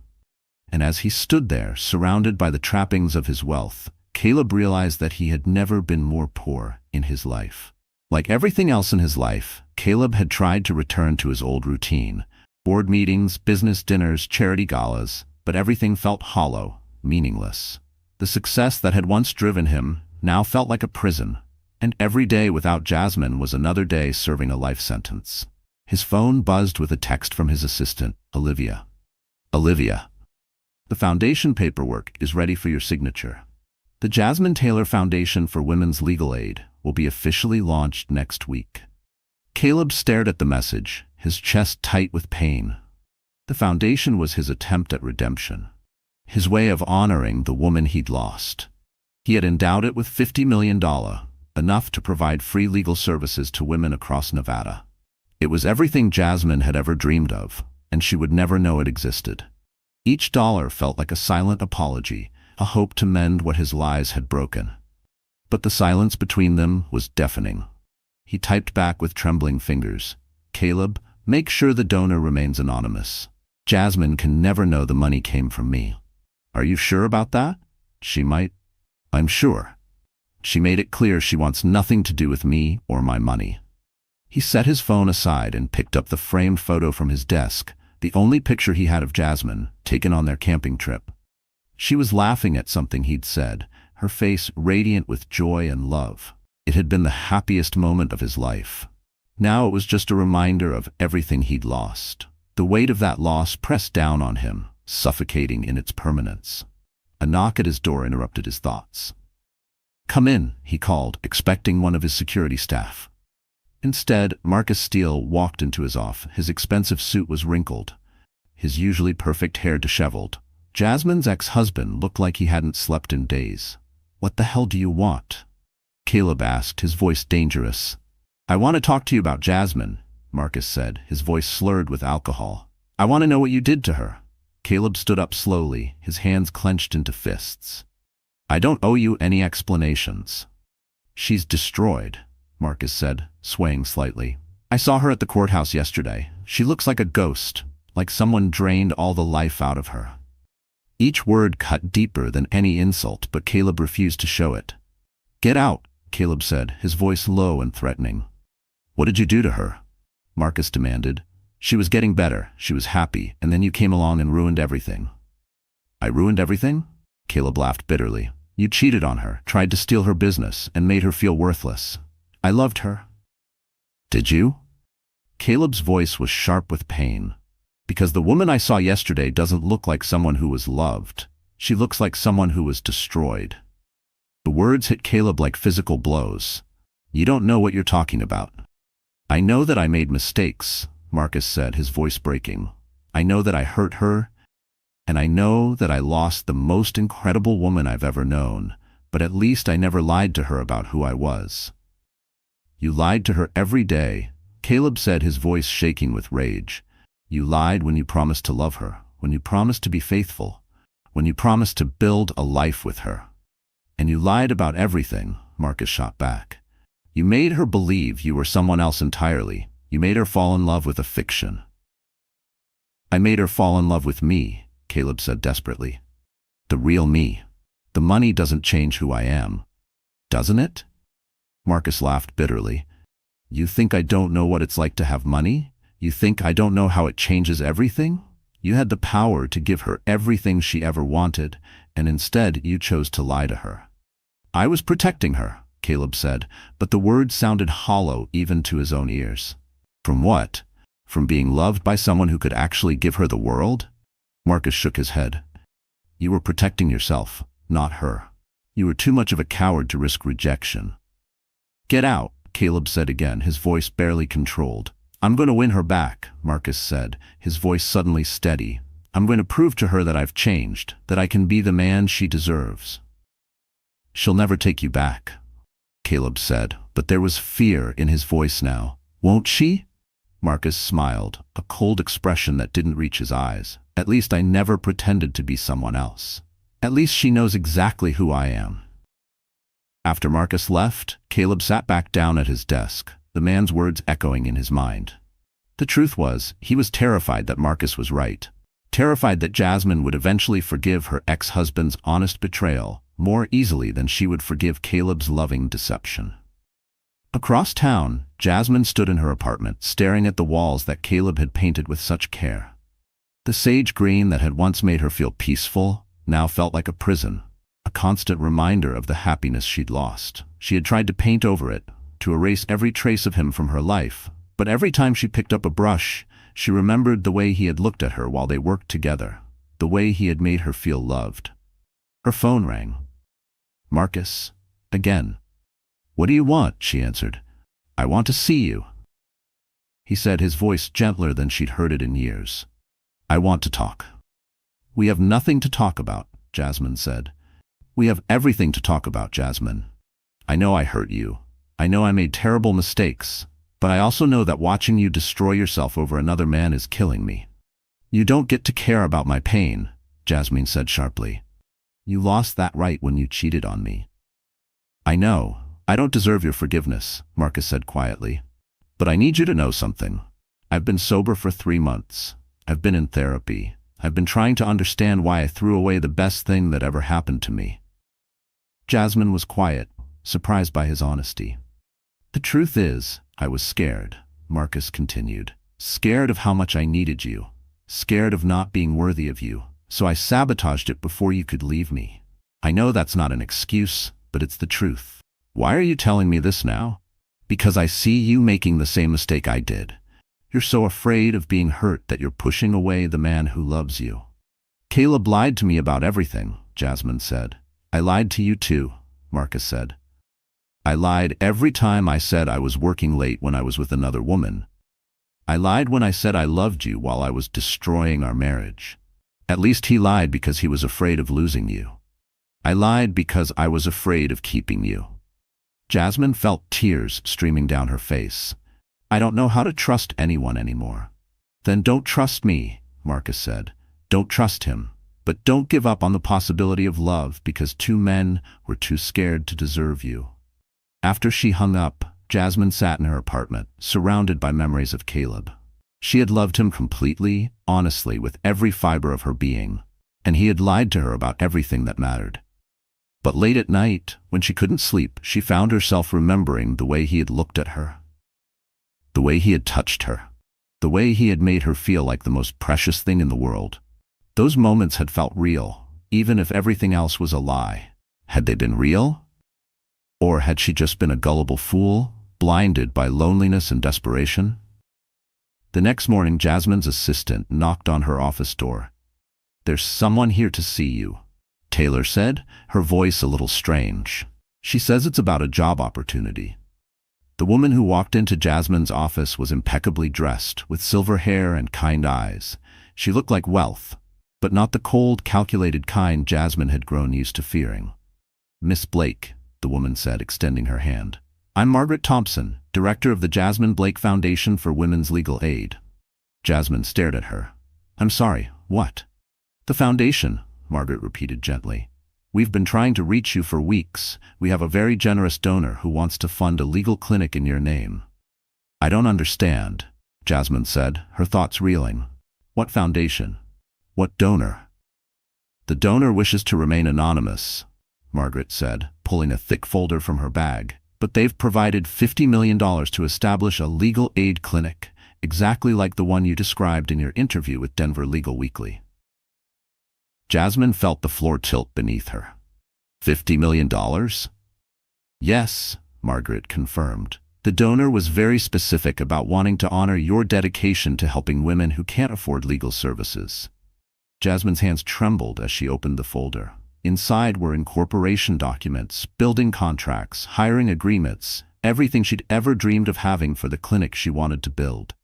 [SPEAKER 1] And as he stood there, surrounded by the trappings of his wealth, Caleb realized that he had never been more poor in his life. Like everything else in his life, Caleb had tried to return to his old routine: board meetings, business dinners, charity galas, but everything felt hollow, meaningless. The success that had once driven him now felt like a prison, and every day without Jasmine was another day serving a life sentence. His phone buzzed with a text from his assistant, Olivia. Olivia. The foundation paperwork is ready for your signature. The Jasmine Taylor Foundation for Women's Legal Aid will be officially launched next week. Caleb stared at the message, his chest tight with pain. The foundation was his attempt at redemption, his way of honoring the woman he'd lost. He had endowed it with $50 million, enough to provide free legal services to women across Nevada. It was everything Jasmine had ever dreamed of, and she would never know it existed. Each dollar felt like a silent apology, a hope to mend what his lies had broken. But the silence between them was deafening. He typed back with trembling fingers, Caleb, make sure the donor remains anonymous. Jasmine can never know the money came from me. Are you sure about that? She might. I'm sure. She made it clear she wants nothing to do with me or my money. He set his phone aside and picked up the framed photo from his desk, the only picture he had of Jasmine, taken on their camping trip. She was laughing at something he'd said, her face radiant with joy and love. It had been the happiest moment of his life. Now it was just a reminder of everything he'd lost. The weight of that loss pressed down on him, suffocating in its permanence. A knock at his door interrupted his thoughts. Come in, he called, expecting one of his security staff. Instead, Marcus Steele walked into his office. His expensive suit was wrinkled, his usually perfect hair disheveled. Jasmine's ex-husband looked like he hadn't slept in days. What the hell do you want? Caleb asked, his voice dangerous. I want to talk to you about Jasmine, Marcus said, his voice slurred with alcohol. I want to know what you did to her. Caleb stood up slowly, his hands clenched into fists. I don't owe you any explanations. She's destroyed, Marcus said, swaying slightly. I saw her at the courthouse yesterday. She looks like a ghost, like someone drained all the life out of her. Each word cut deeper than any insult, but Caleb refused to show it. Get out, Caleb said, his voice low and threatening. What did you do to her? Marcus demanded. She was getting better, she was happy, and then you came along and ruined everything. I ruined everything? Caleb laughed bitterly. You cheated on her, tried to steal her business, and made her feel worthless. I loved her. Did you? Caleb's voice was sharp with pain. Because the woman I saw yesterday doesn't look like someone who was loved. She looks like someone who was destroyed. The words hit Caleb like physical blows. You don't know what you're talking about. I know that I made mistakes, Marcus said, his voice breaking. I know that I hurt her, and I know that I lost the most incredible woman I've ever known, but at least I never lied to her about who I was. You lied to her every day, Caleb said, his voice shaking with rage. You lied when you promised to love her, when you promised to be faithful, when you promised to build a life with her. And you lied about everything, Marcus shot back. You made her believe you were someone else entirely. You made her fall in love with a fiction. I made her fall in love with me, Caleb said desperately. The real me. The money doesn't change who I am. Doesn't it? Marcus laughed bitterly. You think I don't know what it's like to have money? You think I don't know how it changes everything? You had the power to give her everything she ever wanted, and instead you chose to lie to her. I was protecting her, Caleb said, but the words sounded hollow even to his own ears. From what? From being loved by someone who could actually give her the world? Marcus shook his head. You were protecting yourself, not her. You were too much of a coward to risk rejection. Get out, Caleb said again, his voice barely controlled. I'm going to win her back, Marcus said, his voice suddenly steady. I'm going to prove to her that I've changed, that I can be the man she deserves. She'll never take you back, Caleb said, but there was fear in his voice now. Won't she? Marcus smiled, a cold expression that didn't reach his eyes. At least I never pretended to be someone else. At least she knows exactly who I am. After Marcus left, Caleb sat back down at his desk, the man's words echoing in his mind. The truth was, he was terrified that Marcus was right. Terrified that Jasmine would eventually forgive her ex-husband's honest betrayal more easily than she would forgive Caleb's loving deception. Across town, Jasmine stood in her apartment, staring at the walls that Caleb had painted with such care. The sage green that had once made her feel peaceful now felt like a prison, a constant reminder of the happiness she'd lost. She had tried to paint over it, to erase every trace of him from her life, but every time she picked up a brush, she remembered the way he had looked at her while they worked together, the way he had made her feel loved. Her phone rang. Marcus, again. What do you want? She answered. I want to see you. He said, his voice gentler than she'd heard it in years. I want to talk. We have nothing to talk about, Jasmine said. We have everything to talk about, Jasmine. I know I hurt you. I know I made terrible mistakes, but I also know that watching you destroy yourself over another man is killing me. You don't get to care about my pain, Jasmine said sharply. You lost that right when you cheated on me. I know. I don't deserve your forgiveness, Marcus said quietly. But I need you to know something. I've been sober for 3 months. I've been in therapy. I've been trying to understand why I threw away the best thing that ever happened to me. Jasmine was quiet, surprised by his honesty. The truth is, I was scared, Marcus continued. Scared of how much I needed you. Scared of not being worthy of you. So I sabotaged it before you could leave me. I know that's not an excuse, but it's the truth. Why are you telling me this now? Because I see you making the same mistake I did. You're so afraid of being hurt that you're pushing away the man who loves you. Caleb lied to me about everything, Jasmine said. I lied to you too, Marcus said. I lied every time I said I was working late when I was with another woman. I lied when I said I loved you while I was destroying our marriage. At least he lied because he was afraid of losing you. I lied because I was afraid of keeping you. Jasmine felt tears streaming down her face. I don't know how to trust anyone anymore. Then don't trust me, Marcus said. Don't trust him. But don't give up on the possibility of love because 2 men were too scared to deserve you. After she hung up, Jasmine sat in her apartment, surrounded by memories of Caleb. She had loved him completely, honestly, with every fiber of her being, and he had lied to her about everything that mattered. But late at night, when she couldn't sleep, she found herself remembering the way he had looked at her. The way he had touched her. The way he had made her feel like the most precious thing in the world. Those moments had felt real, even if everything else was a lie. Had they been real? Or had she just been a gullible fool, blinded by loneliness and desperation? The next morning, Jasmine's assistant knocked on her office door. There's someone here to see you, Taylor said, her voice a little strange. She says it's about a job opportunity. The woman who walked into Jasmine's office was impeccably dressed, with silver hair and kind eyes. She looked like wealth, but not the cold, calculated kind Jasmine had grown used to fearing. Miss Blake, the woman said, extending her hand. I'm Margaret Thompson, director of the Jasmine Blake Foundation for Women's Legal Aid. Jasmine stared at her. I'm sorry, what? The foundation, Margaret repeated gently. We've been trying to reach you for weeks. We have a very generous donor who wants to fund a legal clinic in your name. I don't understand, Jasmine said, her thoughts reeling. What foundation? What donor? The donor wishes to remain anonymous, Margaret said, pulling a thick folder from her bag. But they've provided $50 million to establish a legal aid clinic, exactly like the one you described in your interview with Denver Legal Weekly. Jasmine felt the floor tilt beneath her. $50 million? Yes, Margaret confirmed. The donor was very specific about wanting to honor your dedication to helping women who can't afford legal services. Jasmine's hands trembled as she opened the folder. Inside were incorporation documents, building contracts, hiring agreements, everything she'd ever dreamed of having for the clinic she wanted to build.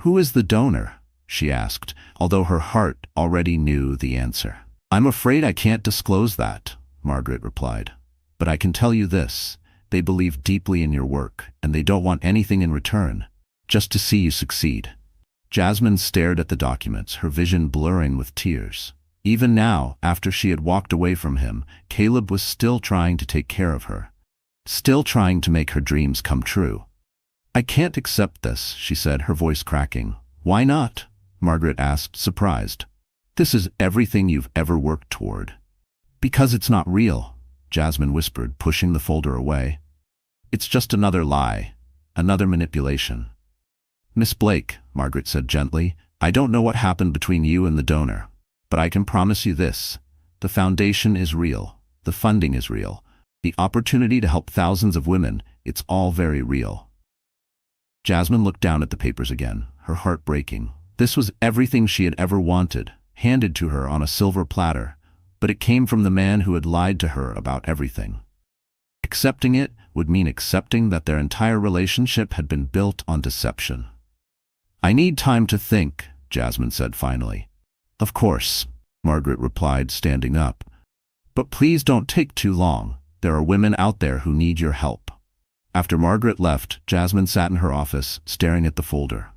[SPEAKER 1] "Who is the donor?" she asked, although her heart already knew the answer. "I'm afraid I can't disclose that," Margaret replied. "But I can tell you this. They believe deeply in your work, and they don't want anything in return, just to see you succeed." Jasmine stared at the documents, her vision blurring with tears. Even now, after she had walked away from him, Caleb was still trying to take care of her, still trying to make her dreams come true. "I can't accept this," she said, her voice cracking. "Why not?" Margaret asked, surprised. "This is everything you've ever worked toward." "Because it's not real," Jasmine whispered, pushing the folder away. "It's just another lie, another manipulation." "Miss Blake," Margaret said gently, "I don't know what happened between you and the donor, but I can promise you this. The foundation is real. The funding is real. The opportunity to help thousands of women, it's all very real." Jasmine looked down at the papers again, her heart breaking. This was everything she had ever wanted, handed to her on a silver platter, but it came from the man who had lied to her about everything. Accepting it would mean accepting that their entire relationship had been built on deception. "I need time to think," Jasmine said finally. "Of course," Margaret replied, standing up. "But please don't take too long. There are women out there who need your help." After Margaret left, Jasmine sat in her office, staring at the folder.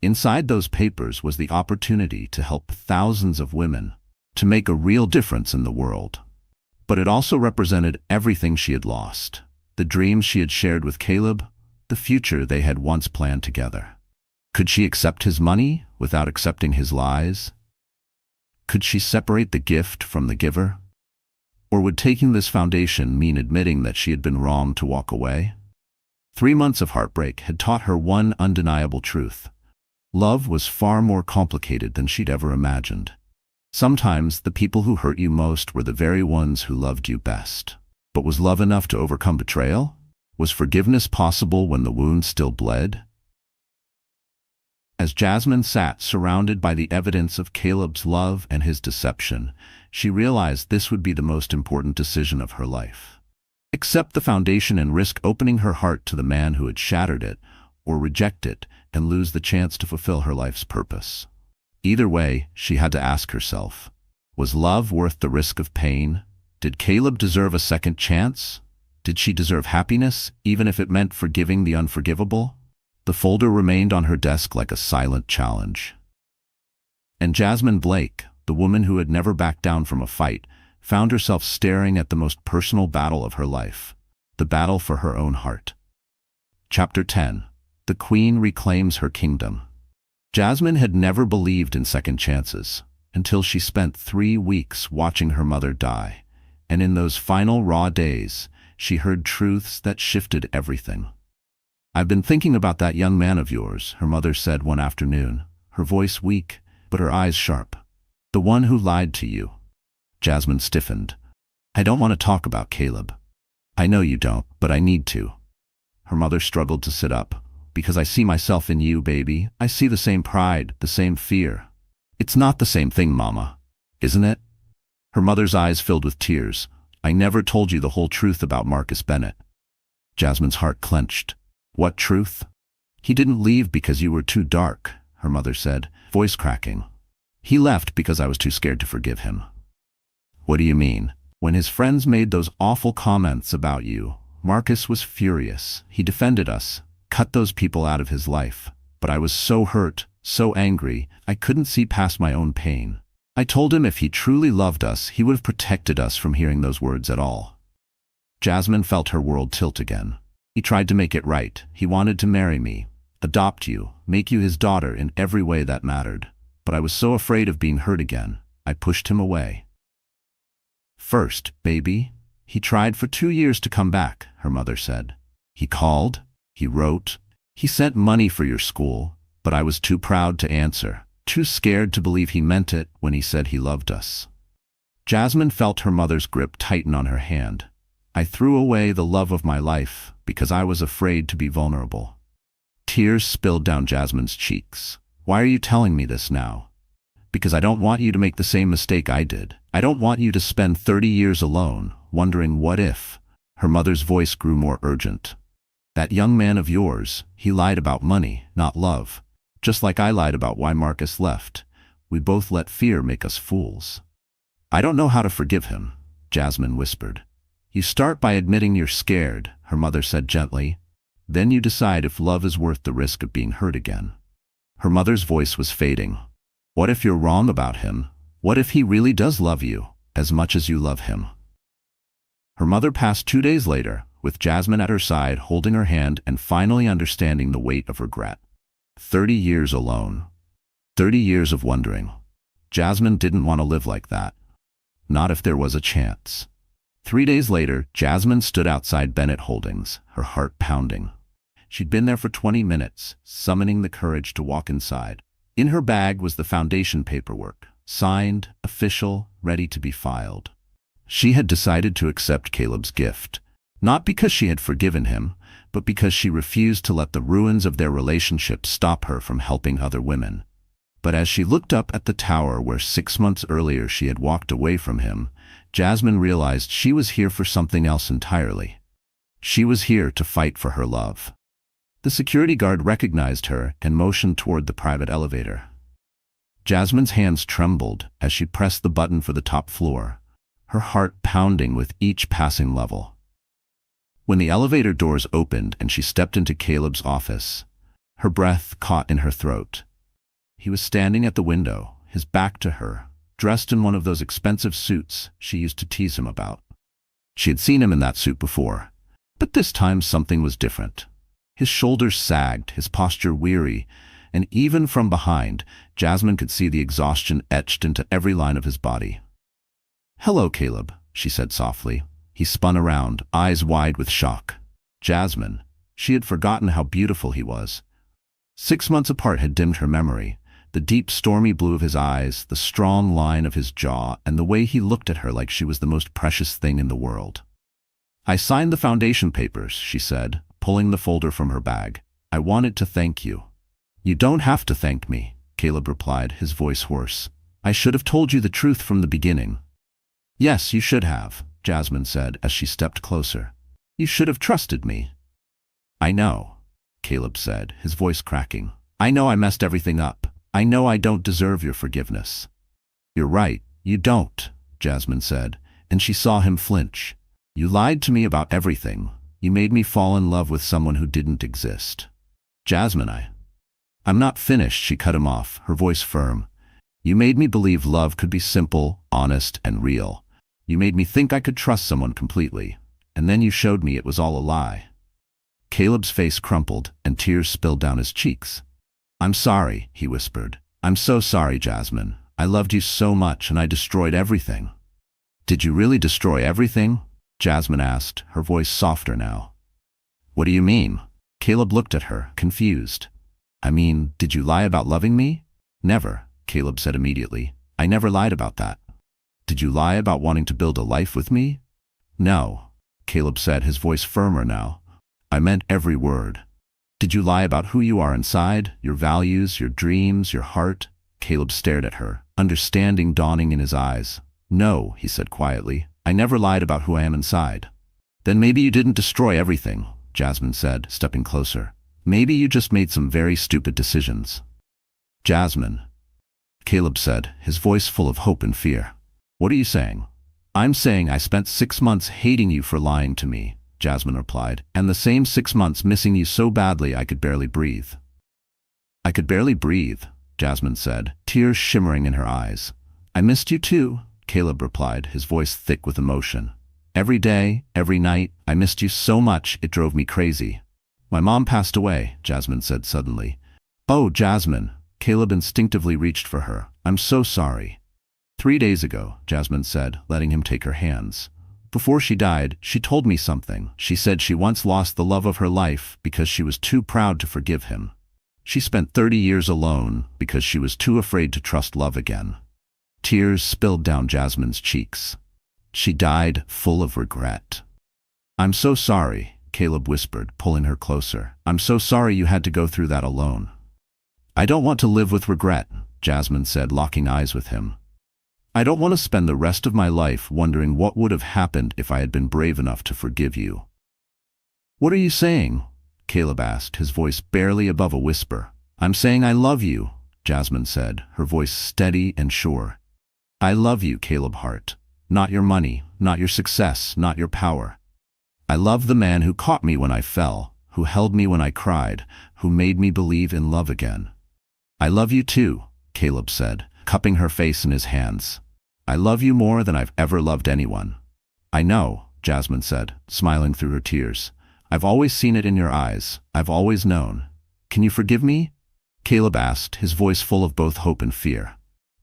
[SPEAKER 1] Inside those papers was the opportunity to help thousands of women, to make a real difference in the world. But it also represented everything she had lost. The dreams she had shared with Caleb, the future they had once planned together. Could she accept his money without accepting his lies? Could she separate the gift from the giver? Or would taking this foundation mean admitting that she had been wrong to walk away? 3 months of heartbreak had taught her one undeniable truth. Love was far more complicated than she'd ever imagined. Sometimes the people who hurt you most were the very ones who loved you best. But was love enough to overcome betrayal? Was forgiveness possible when the wound still bled? As Jasmine sat surrounded by the evidence of Caleb's love and his deception, she realized this would be the most important decision of her life. Accept the foundation and risk opening her heart to the man who had shattered it, or reject it and lose the chance to fulfill her life's purpose. Either way, she had to ask herself, was love worth the risk of pain? Did Caleb deserve a second chance? Did she deserve happiness, even if it meant forgiving the unforgivable? The folder remained on her desk like a silent challenge. And Jasmine Blake, the woman who had never backed down from a fight, found herself staring at the most personal battle of her life, the battle for her own heart. Chapter 10. The Queen Reclaims Her Kingdom. Jasmine had never believed in second chances, until she spent 3 weeks watching her mother die, and in those final raw days, she heard truths that shifted everything. "I've been thinking about that young man of yours," her mother said one afternoon, her voice weak, but her eyes sharp. "The one who lied to you." Jasmine stiffened. "I don't want to talk about Caleb." "I know you don't, but I need to." Her mother struggled to sit up. "Because I see myself in you, baby. I see the same pride, the same fear." "It's not the same thing, Mama. Isn't it?" Her mother's eyes filled with tears. "I never told you the whole truth about Marcus Bennett." Jasmine's heart clenched. "What truth?" "He didn't leave because you were too dark," her mother said, voice cracking. "He left because I was too scared to forgive him." "What do you mean?" "When his friends made those awful comments about you, Marcus was furious. He defended us, cut those people out of his life. But I was so hurt, so angry, I couldn't see past my own pain. I told him if he truly loved us, he would have protected us from hearing those words at all." Jasmine felt her world tilt again. "He tried to make it right. He wanted to marry me, adopt you, make you his daughter in every way that mattered. But I was so afraid of being hurt again, I pushed him away." "First, baby, he tried for 2 years to come back," her mother said. "He called, he wrote, he sent money for your school. But I was too proud to answer, too scared to believe he meant it when he said he loved us. Jasmine felt her mother's grip tighten on her hand. I threw away the love of my life because I was afraid to be vulnerable. Tears spilled down Jasmine's cheeks. Why are you telling me this now? Because I don't want you to make the same mistake I did. I don't want you to spend 30 years alone, wondering what if. Her mother's voice grew more urgent. That young man of yours, he lied about money, not love. Just like I lied about why Marcus left. We both let fear make us fools. I don't know how to forgive him, Jasmine whispered. You start by admitting you're scared, her mother said gently. Then you decide if love is worth the risk of being hurt again. Her mother's voice was fading. What if you're wrong about him? What if he really does love you, as much as you love him? Her mother passed 2 days later, with Jasmine at her side, holding her hand and finally understanding the weight of regret. 30 years alone. 30 years of wondering. Jasmine didn't want to live like that. Not if there was a chance. 3 days later, Jasmine stood outside Bennett Holdings, her heart pounding. She'd been there for 20 minutes, summoning the courage to walk inside. In her bag was the foundation paperwork, signed, official, ready to be filed. She had decided to accept Caleb's gift, not because she had forgiven him, but because she refused to let the ruins of their relationship stop her from helping other women. But as she looked up at the tower where 6 months earlier she had walked away from him, Jasmine realized she was here for something else entirely. She was here to fight for her love. The security guard recognized her and motioned toward the private elevator. Jasmine's hands trembled as she pressed the button for the top floor, her heart pounding with each passing level. When the elevator doors opened and she stepped into Caleb's office, her breath caught in her throat. He was standing at the window, his back to her, dressed in one of those expensive suits she used to tease him about. She had seen him in that suit before, but this time something was different. His shoulders sagged, his posture weary, and even from behind, Jasmine could see the exhaustion etched into every line of his body. "Hello, Caleb," she said softly. He spun around, eyes wide with shock. Jasmine. She had forgotten how beautiful he was. 6 months apart had dimmed her memory. The deep, stormy blue of his eyes, the strong line of his jaw, and the way he looked at her like she was the most precious thing in the world. "I signed the foundation papers," she said, pulling the folder from her bag. "I wanted to thank you." "You don't have to thank me," Caleb replied, his voice hoarse. "I should have told you the truth from the beginning." "Yes, you should have," Jasmine said as she stepped closer. "You should have trusted me." "I know," Caleb said, his voice cracking. "I know I messed everything up. I know I don't deserve your forgiveness." "You're right, you don't," Jasmine said, and she saw him flinch. "You lied to me about everything. You made me fall in love with someone who didn't exist." "Jasmine, I'm not finished," she cut him off, her voice firm. "You made me believe love could be simple, honest, and real. You made me think I could trust someone completely, and then you showed me it was all a lie." Caleb's face crumpled, and tears spilled down his cheeks. "I'm sorry," he whispered. "I'm so sorry, Jasmine. I loved you so much, and I destroyed everything." "Did you really destroy everything?" Jasmine asked, her voice softer now. "What do you mean?" Caleb looked at her, confused. "I mean, did you lie about loving me?" "Never," Caleb said immediately. "I never lied about that." "Did you lie about wanting to build a life with me?" "No," Caleb said, his voice firmer now. "I meant every word." "Did you lie about who you are inside, your values, your dreams, your heart?" Caleb stared at her, understanding dawning in his eyes. "No," he said quietly. "I never lied about who I am inside." "Then maybe you didn't destroy everything," Jasmine said, stepping closer. "Maybe you just made some very stupid decisions." "Jasmine," Caleb said, his voice full of hope and fear. "What are you saying?" "I'm saying I spent 6 months hating you for lying to me," Jasmine replied, "and the same 6 months missing you so badly I could barely breathe." "I could barely breathe," Jasmine said, tears shimmering in her eyes. "I missed you too," Caleb replied, his voice thick with emotion. "Every day, every night, I missed you so much it drove me crazy." "My mom passed away," Jasmine said suddenly. "Oh, Jasmine," Caleb instinctively reached for her. "I'm so sorry." 3 days ago," Jasmine said, letting him take her hands. "Before she died, she told me something. She said she once lost the love of her life because she was too proud to forgive him. She spent 30 years alone because she was too afraid to trust love again. Tears spilled down Jasmine's cheeks. She died full of regret. "I'm so sorry," Caleb whispered, pulling her closer. "I'm so sorry you had to go through that alone." "I don't want to live with regret," Jasmine said, locking eyes with him. "I don't want to spend the rest of my life wondering what would have happened if I had been brave enough to forgive you." "What are you saying?" Caleb asked, his voice barely above a whisper. "I'm saying I love you," Jasmine said, her voice steady and sure. "I love you, Caleb Hart. Not your money, not your success, not your power. I love the man who caught me when I fell, who held me when I cried, who made me believe in love again." "I love you too," Caleb said, cupping her face in his hands. "I love you more than I've ever loved anyone." "I know," Jasmine said, smiling through her tears. "I've always seen it in your eyes. I've always known. Can you forgive me?" Caleb asked, his voice full of both hope and fear.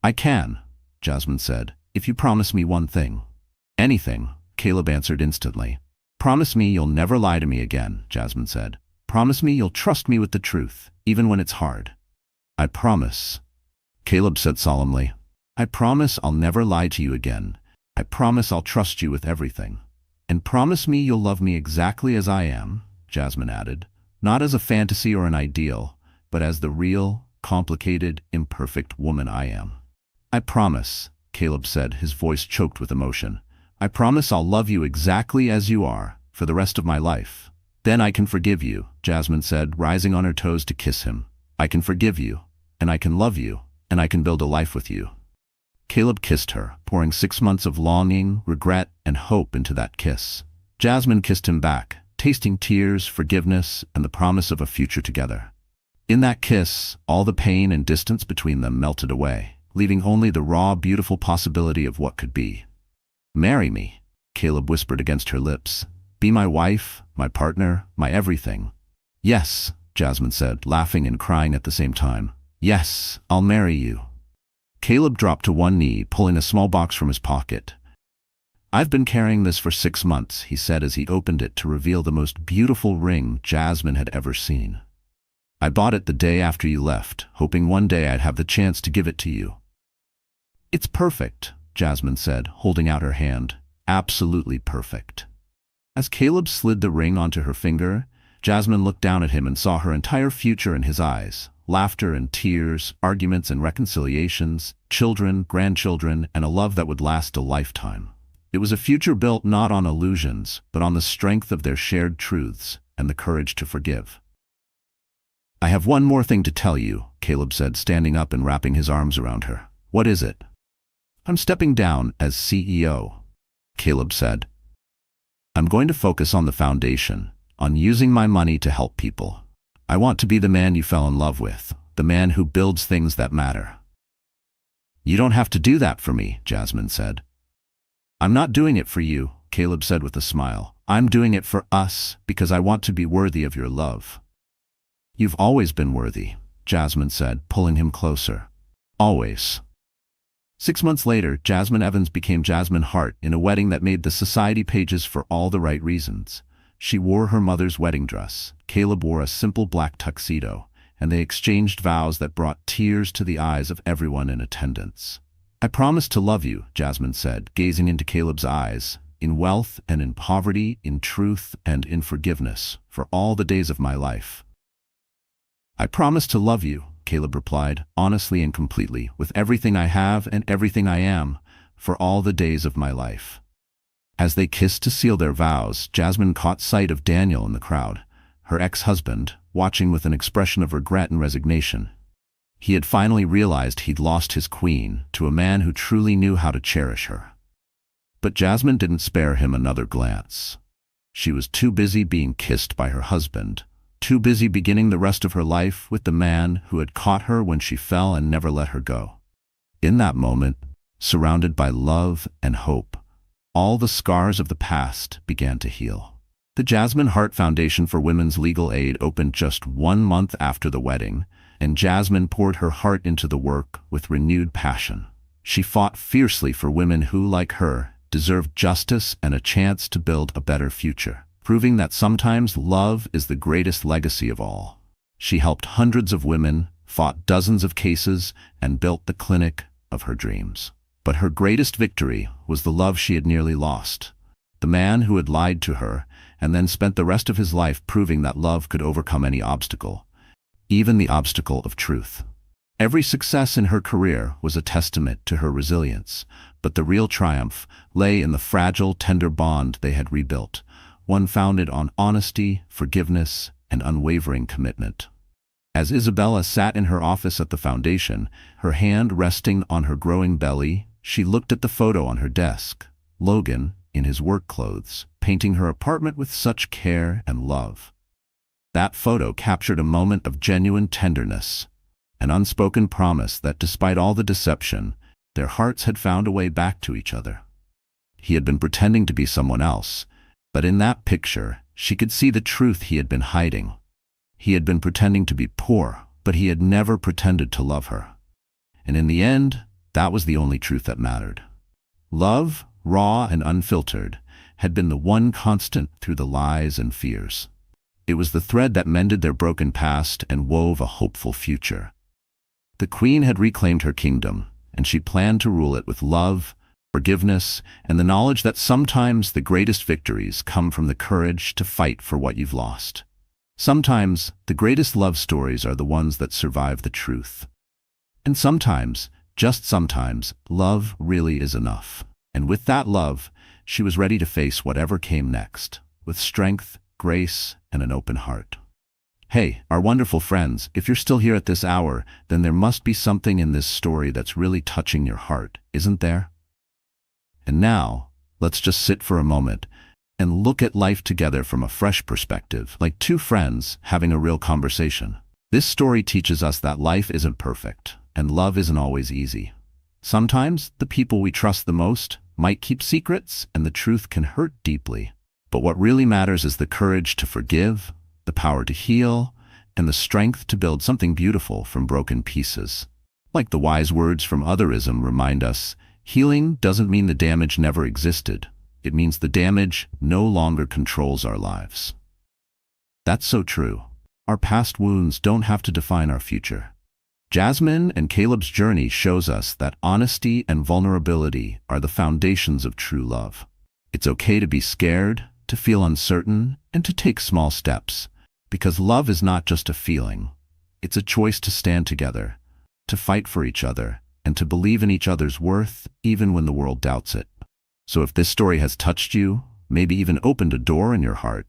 [SPEAKER 1] "I can," Jasmine said, "if you promise me one thing." "Anything," Caleb answered instantly. "Promise me you'll never lie to me again," Jasmine said. "Promise me you'll trust me with the truth, even when it's hard." "I promise," Caleb said solemnly. "I promise I'll never lie to you again. I promise I'll trust you with everything. And promise me you'll love me exactly as I am," Jasmine added, "not as a fantasy or an ideal, but as the real, complicated, imperfect woman I am." "I promise," Caleb said, his voice choked with emotion. "I promise I'll love you exactly as you are, for the rest of my life." "Then I can forgive you," Jasmine said, rising on her toes to kiss him. "I can forgive you, and I can love you, and I can build a life with you." Caleb kissed her, pouring 6 months of longing, regret, and hope into that kiss. Jasmine kissed him back, tasting tears, forgiveness, and the promise of a future together. In that kiss, all the pain and distance between them melted away, leaving only the raw, beautiful possibility of what could be. "Marry me," Caleb whispered against her lips. "Be my wife, my partner, my everything." "Yes," Jasmine said, laughing and crying at the same time. "Yes, I'll marry you." Caleb dropped to one knee, pulling a small box from his pocket. "I've been carrying this for 6 months," he said as he opened it to reveal the most beautiful ring Jasmine had ever seen. "I bought it the day after you left, hoping one day I'd have the chance to give it to you." "It's perfect," Jasmine said, holding out her hand. "Absolutely perfect." As Caleb slid the ring onto her finger, Jasmine looked down at him and saw her entire future in his eyes. Laughter and tears, arguments and reconciliations, children, grandchildren, and a love that would last a lifetime. It was a future built not on illusions, but on the strength of their shared truths and the courage to forgive. "I have one more thing to tell you," Caleb said, standing up and wrapping his arms around her. "What is it?" "I'm stepping down as CEO," Caleb said. "I'm going to focus on the foundation, on using my money to help people. I want to be the man you fell in love with, the man who builds things that matter." "You don't have to do that for me," Jasmine said. "I'm not doing it for you," Caleb said with a smile. "I'm doing it for us, because I want to be worthy of your love." "You've always been worthy," Jasmine said, pulling him closer. "Always." 6 months later, Jasmine Evans became Jasmine Hart in a wedding that made the society pages for all the right reasons. She wore her mother's wedding dress. Caleb wore a simple black tuxedo, and they exchanged vows that brought tears to the eyes of everyone in attendance. "I promise to love you," Jasmine said, gazing into Caleb's eyes, "in wealth and in poverty, in truth and in forgiveness, for all the days of my life." "I promise to love you," Caleb replied, honestly and completely, "with everything I have and everything I am, for all the days of my life." As they kissed to seal their vows, Jasmine caught sight of Daniel in the crowd, her ex-husband, watching with an expression of regret and resignation. He had finally realized he'd lost his queen to a man who truly knew how to cherish her. But Jasmine didn't spare him another glance. She was too busy being kissed by her husband, too busy beginning the rest of her life with the man who had caught her when she fell and never let her go. In that moment, surrounded by love and hope, all the scars of the past began to heal. The Jasmine Hart Foundation for Women's Legal Aid opened just 1 month after the wedding, and Jasmine poured her heart into the work with renewed passion. She fought fiercely for women who, like her, deserved justice and a chance to build a better future, proving that sometimes love is the greatest legacy of all. She helped hundreds of women, fought dozens of cases, and built the clinic of her dreams. But her greatest victory was the love she had nearly lost. The man who had lied to her and then spent the rest of his life proving that love could overcome any obstacle, even the obstacle of truth. Every success in her career was a testament to her resilience, but the real triumph lay in the fragile, tender bond they had rebuilt, one founded on honesty, forgiveness, and unwavering commitment. As Isabella sat in her office at the foundation, her hand resting on her growing belly, she looked at the photo on her desk. Logan, in his work clothes, painting her apartment with such care and love. That photo captured a moment of genuine tenderness, an unspoken promise that despite all the deception, their hearts had found a way back to each other. He had been pretending to be someone else, but in that picture, she could see the truth he had been hiding. He had been pretending to be poor, but he had never pretended to love her. And in the end, that was the only truth that mattered. Love, raw and unfiltered, had been the one constant through the lies and fears. It was the thread that mended their broken past and wove a hopeful future. The queen had reclaimed her kingdom, and she planned to rule it with love, forgiveness, and the knowledge that sometimes the greatest victories come from the courage to fight for what you've lost. Sometimes the greatest love stories are the ones that survive the truth. And sometimes, just sometimes, love really is enough. And with that love, she was ready to face whatever came next, with strength, grace, and an open heart. Hey, our wonderful friends, if you're still here at this hour, then there must be something in this story that's really touching your heart, isn't there? And now, let's just sit for a moment and look at life together from a fresh perspective, like two friends having a real conversation. This story teaches us that life isn't perfect, and love isn't always easy. Sometimes, the people we trust the most might keep secrets, and the truth can hurt deeply. But what really matters is the courage to forgive, the power to heal, and the strength to build something beautiful from broken pieces. Like the wise words from otherism remind us, healing doesn't mean the damage never existed. It means the damage no longer controls our lives. That's so true. Our past wounds don't have to define our future. Jasmine and Caleb's journey shows us that honesty and vulnerability are the foundations of true love. It's okay to be scared, to feel uncertain, and to take small steps, because love is not just a feeling. It's a choice to stand together, to fight for each other, and to believe in each other's worth even when the world doubts it. So if this story has touched you, maybe even opened a door in your heart,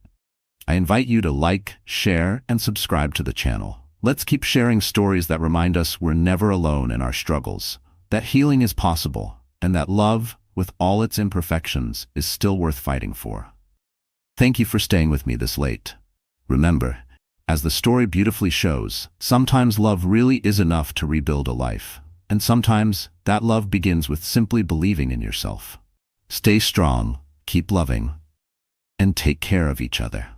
[SPEAKER 1] I invite you to like, share, and subscribe to the channel. Let's keep sharing stories that remind us we're never alone in our struggles, that healing is possible, and that love, with all its imperfections, is still worth fighting for. Thank you for staying with me this late. Remember, as the story beautifully shows, sometimes love really is enough to rebuild a life, and sometimes that love begins with simply believing in yourself. Stay strong, keep loving, and take care of each other.